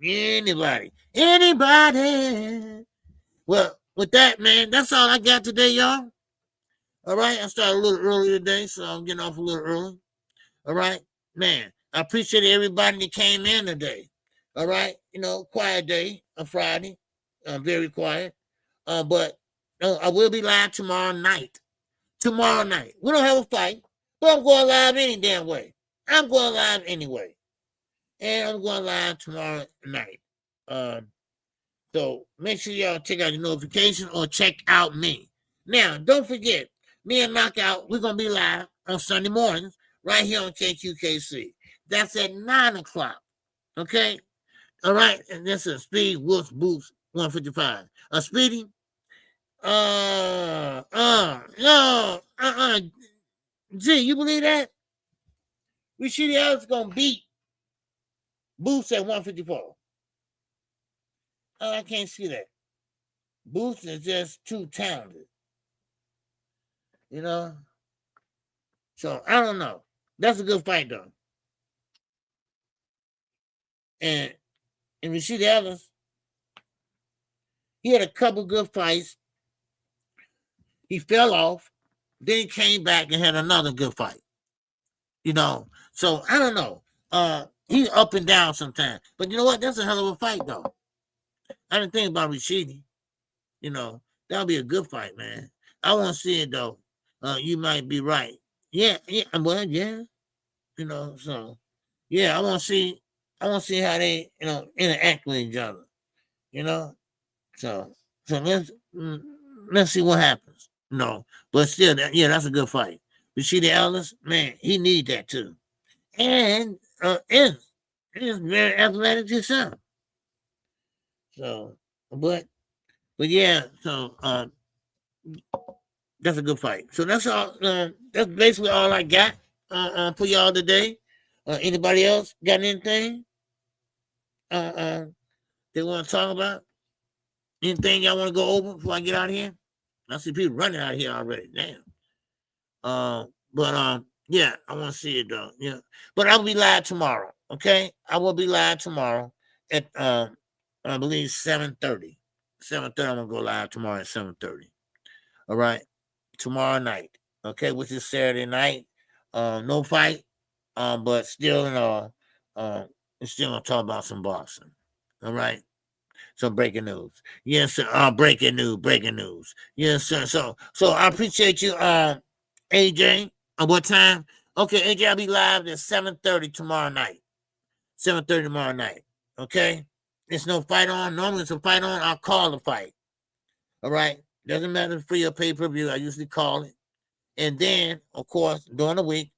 Anybody? Well, with that, man, that's all I got today, y'all. All right, I started a little early today, so I'm getting off a little early. All right, man, I appreciate everybody that came in today. All right, you know, quiet day, a Friday, very quiet. But I will be live tomorrow night. We don't have a fight, but I'm going live any damn way. I'm going live anyway. And I'm going live tomorrow night. So make sure y'all check out the notification or check out me. Now, don't forget, me and Knockout, we're going to be live on Sunday mornings right here on KQKC. That's at 9 o'clock. Okay? All right? And this is Speed Wolf Boost 155. Speedy? G, you believe that? Rashidi Ellis going to beat Boost at 154. I can't see that. Boost is just too talented. You know? So, I don't know. That's a good fight, though. And Rashidi Ellis, he had a couple good fights. He fell off. Then he came back and had another good fight. You know? So, I don't know. He's up and down sometimes. But you know what? That's a hell of a fight, though. I didn't think about Rashidi. You know, that'll be a good fight, man. I want to see it, though. You might be right. Yeah. Well, yeah. You know, so, yeah, I want to see how they, you know, interact with each other. You know? So let's see what happens. No, but still, that's a good fight. Rashidi Ellis, man, he need that, too. And he's very athletic himself. So, but yeah, so that's a good fight. So that's all. That's basically all I got for y'all today. Anybody else got anything they want to talk about? Anything y'all want to go over before I get out of here? I see people running out of here already. Damn. But yeah, I want to see it though. Yeah, but I'll be live tomorrow. Okay, I will be live tomorrow at I believe 7:30. 7:30. I'm gonna go live tomorrow at 7:30. All right, tomorrow night. Okay, which is Saturday night. No fight. But still, still gonna talk about some boxing. All right. Some breaking news. Yes, sir. Breaking news. Yes, sir. So I appreciate you, AJ. What time? Okay, AJ, I'll be live at 7:30 tomorrow night. 7:30 tomorrow night. Okay? There's no fight on. Normally, it's a fight on. I'll call the fight. All right? Doesn't matter if free or pay-per-view. I usually call it. And then, of course, during the week,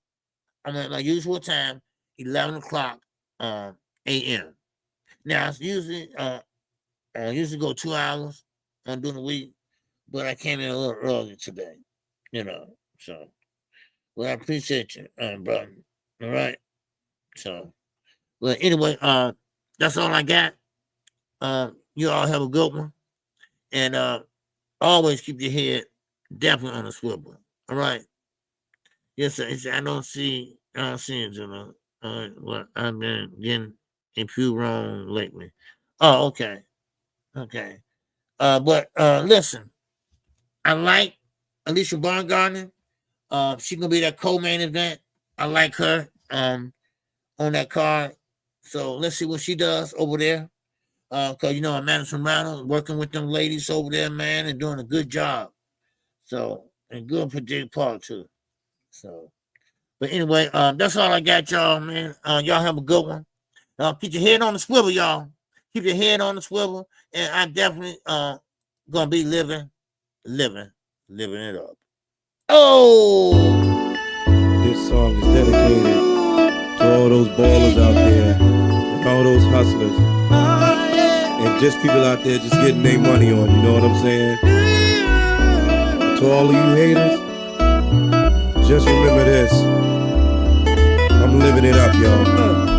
I'm at my usual time, 11 o'clock a.m. Now, it's usually... I usually go 2 hours during the week, but I came in a little early today, you know. So, well, I appreciate you, brother. All right. So, well, anyway, that's all I got. You all have a good one, and always keep your head definitely on a swivel. All right. Yes, sir. I don't see it, you know. Well, I've been getting a few wrong lately. Oh, okay. Okay. But listen, I like Alicia Baumgartner. She's gonna be that co-main event. I like her on that card. So let's see what she does over there. Because you know, Madison Reynolds working with them ladies over there, man, and doing a good job. So, and good for Jay Paul too. So, but anyway, that's all I got, y'all, man. Y'all have a good one. Keep your head on the swivel, y'all. Keep your head on the swivel, and I'm definitely gonna be living it up. Oh, this song is dedicated to all those ballers out there and all those hustlers and just people out there just getting their money on. You know what I'm saying? To all of you haters, just remember this: I'm living it up, y'all.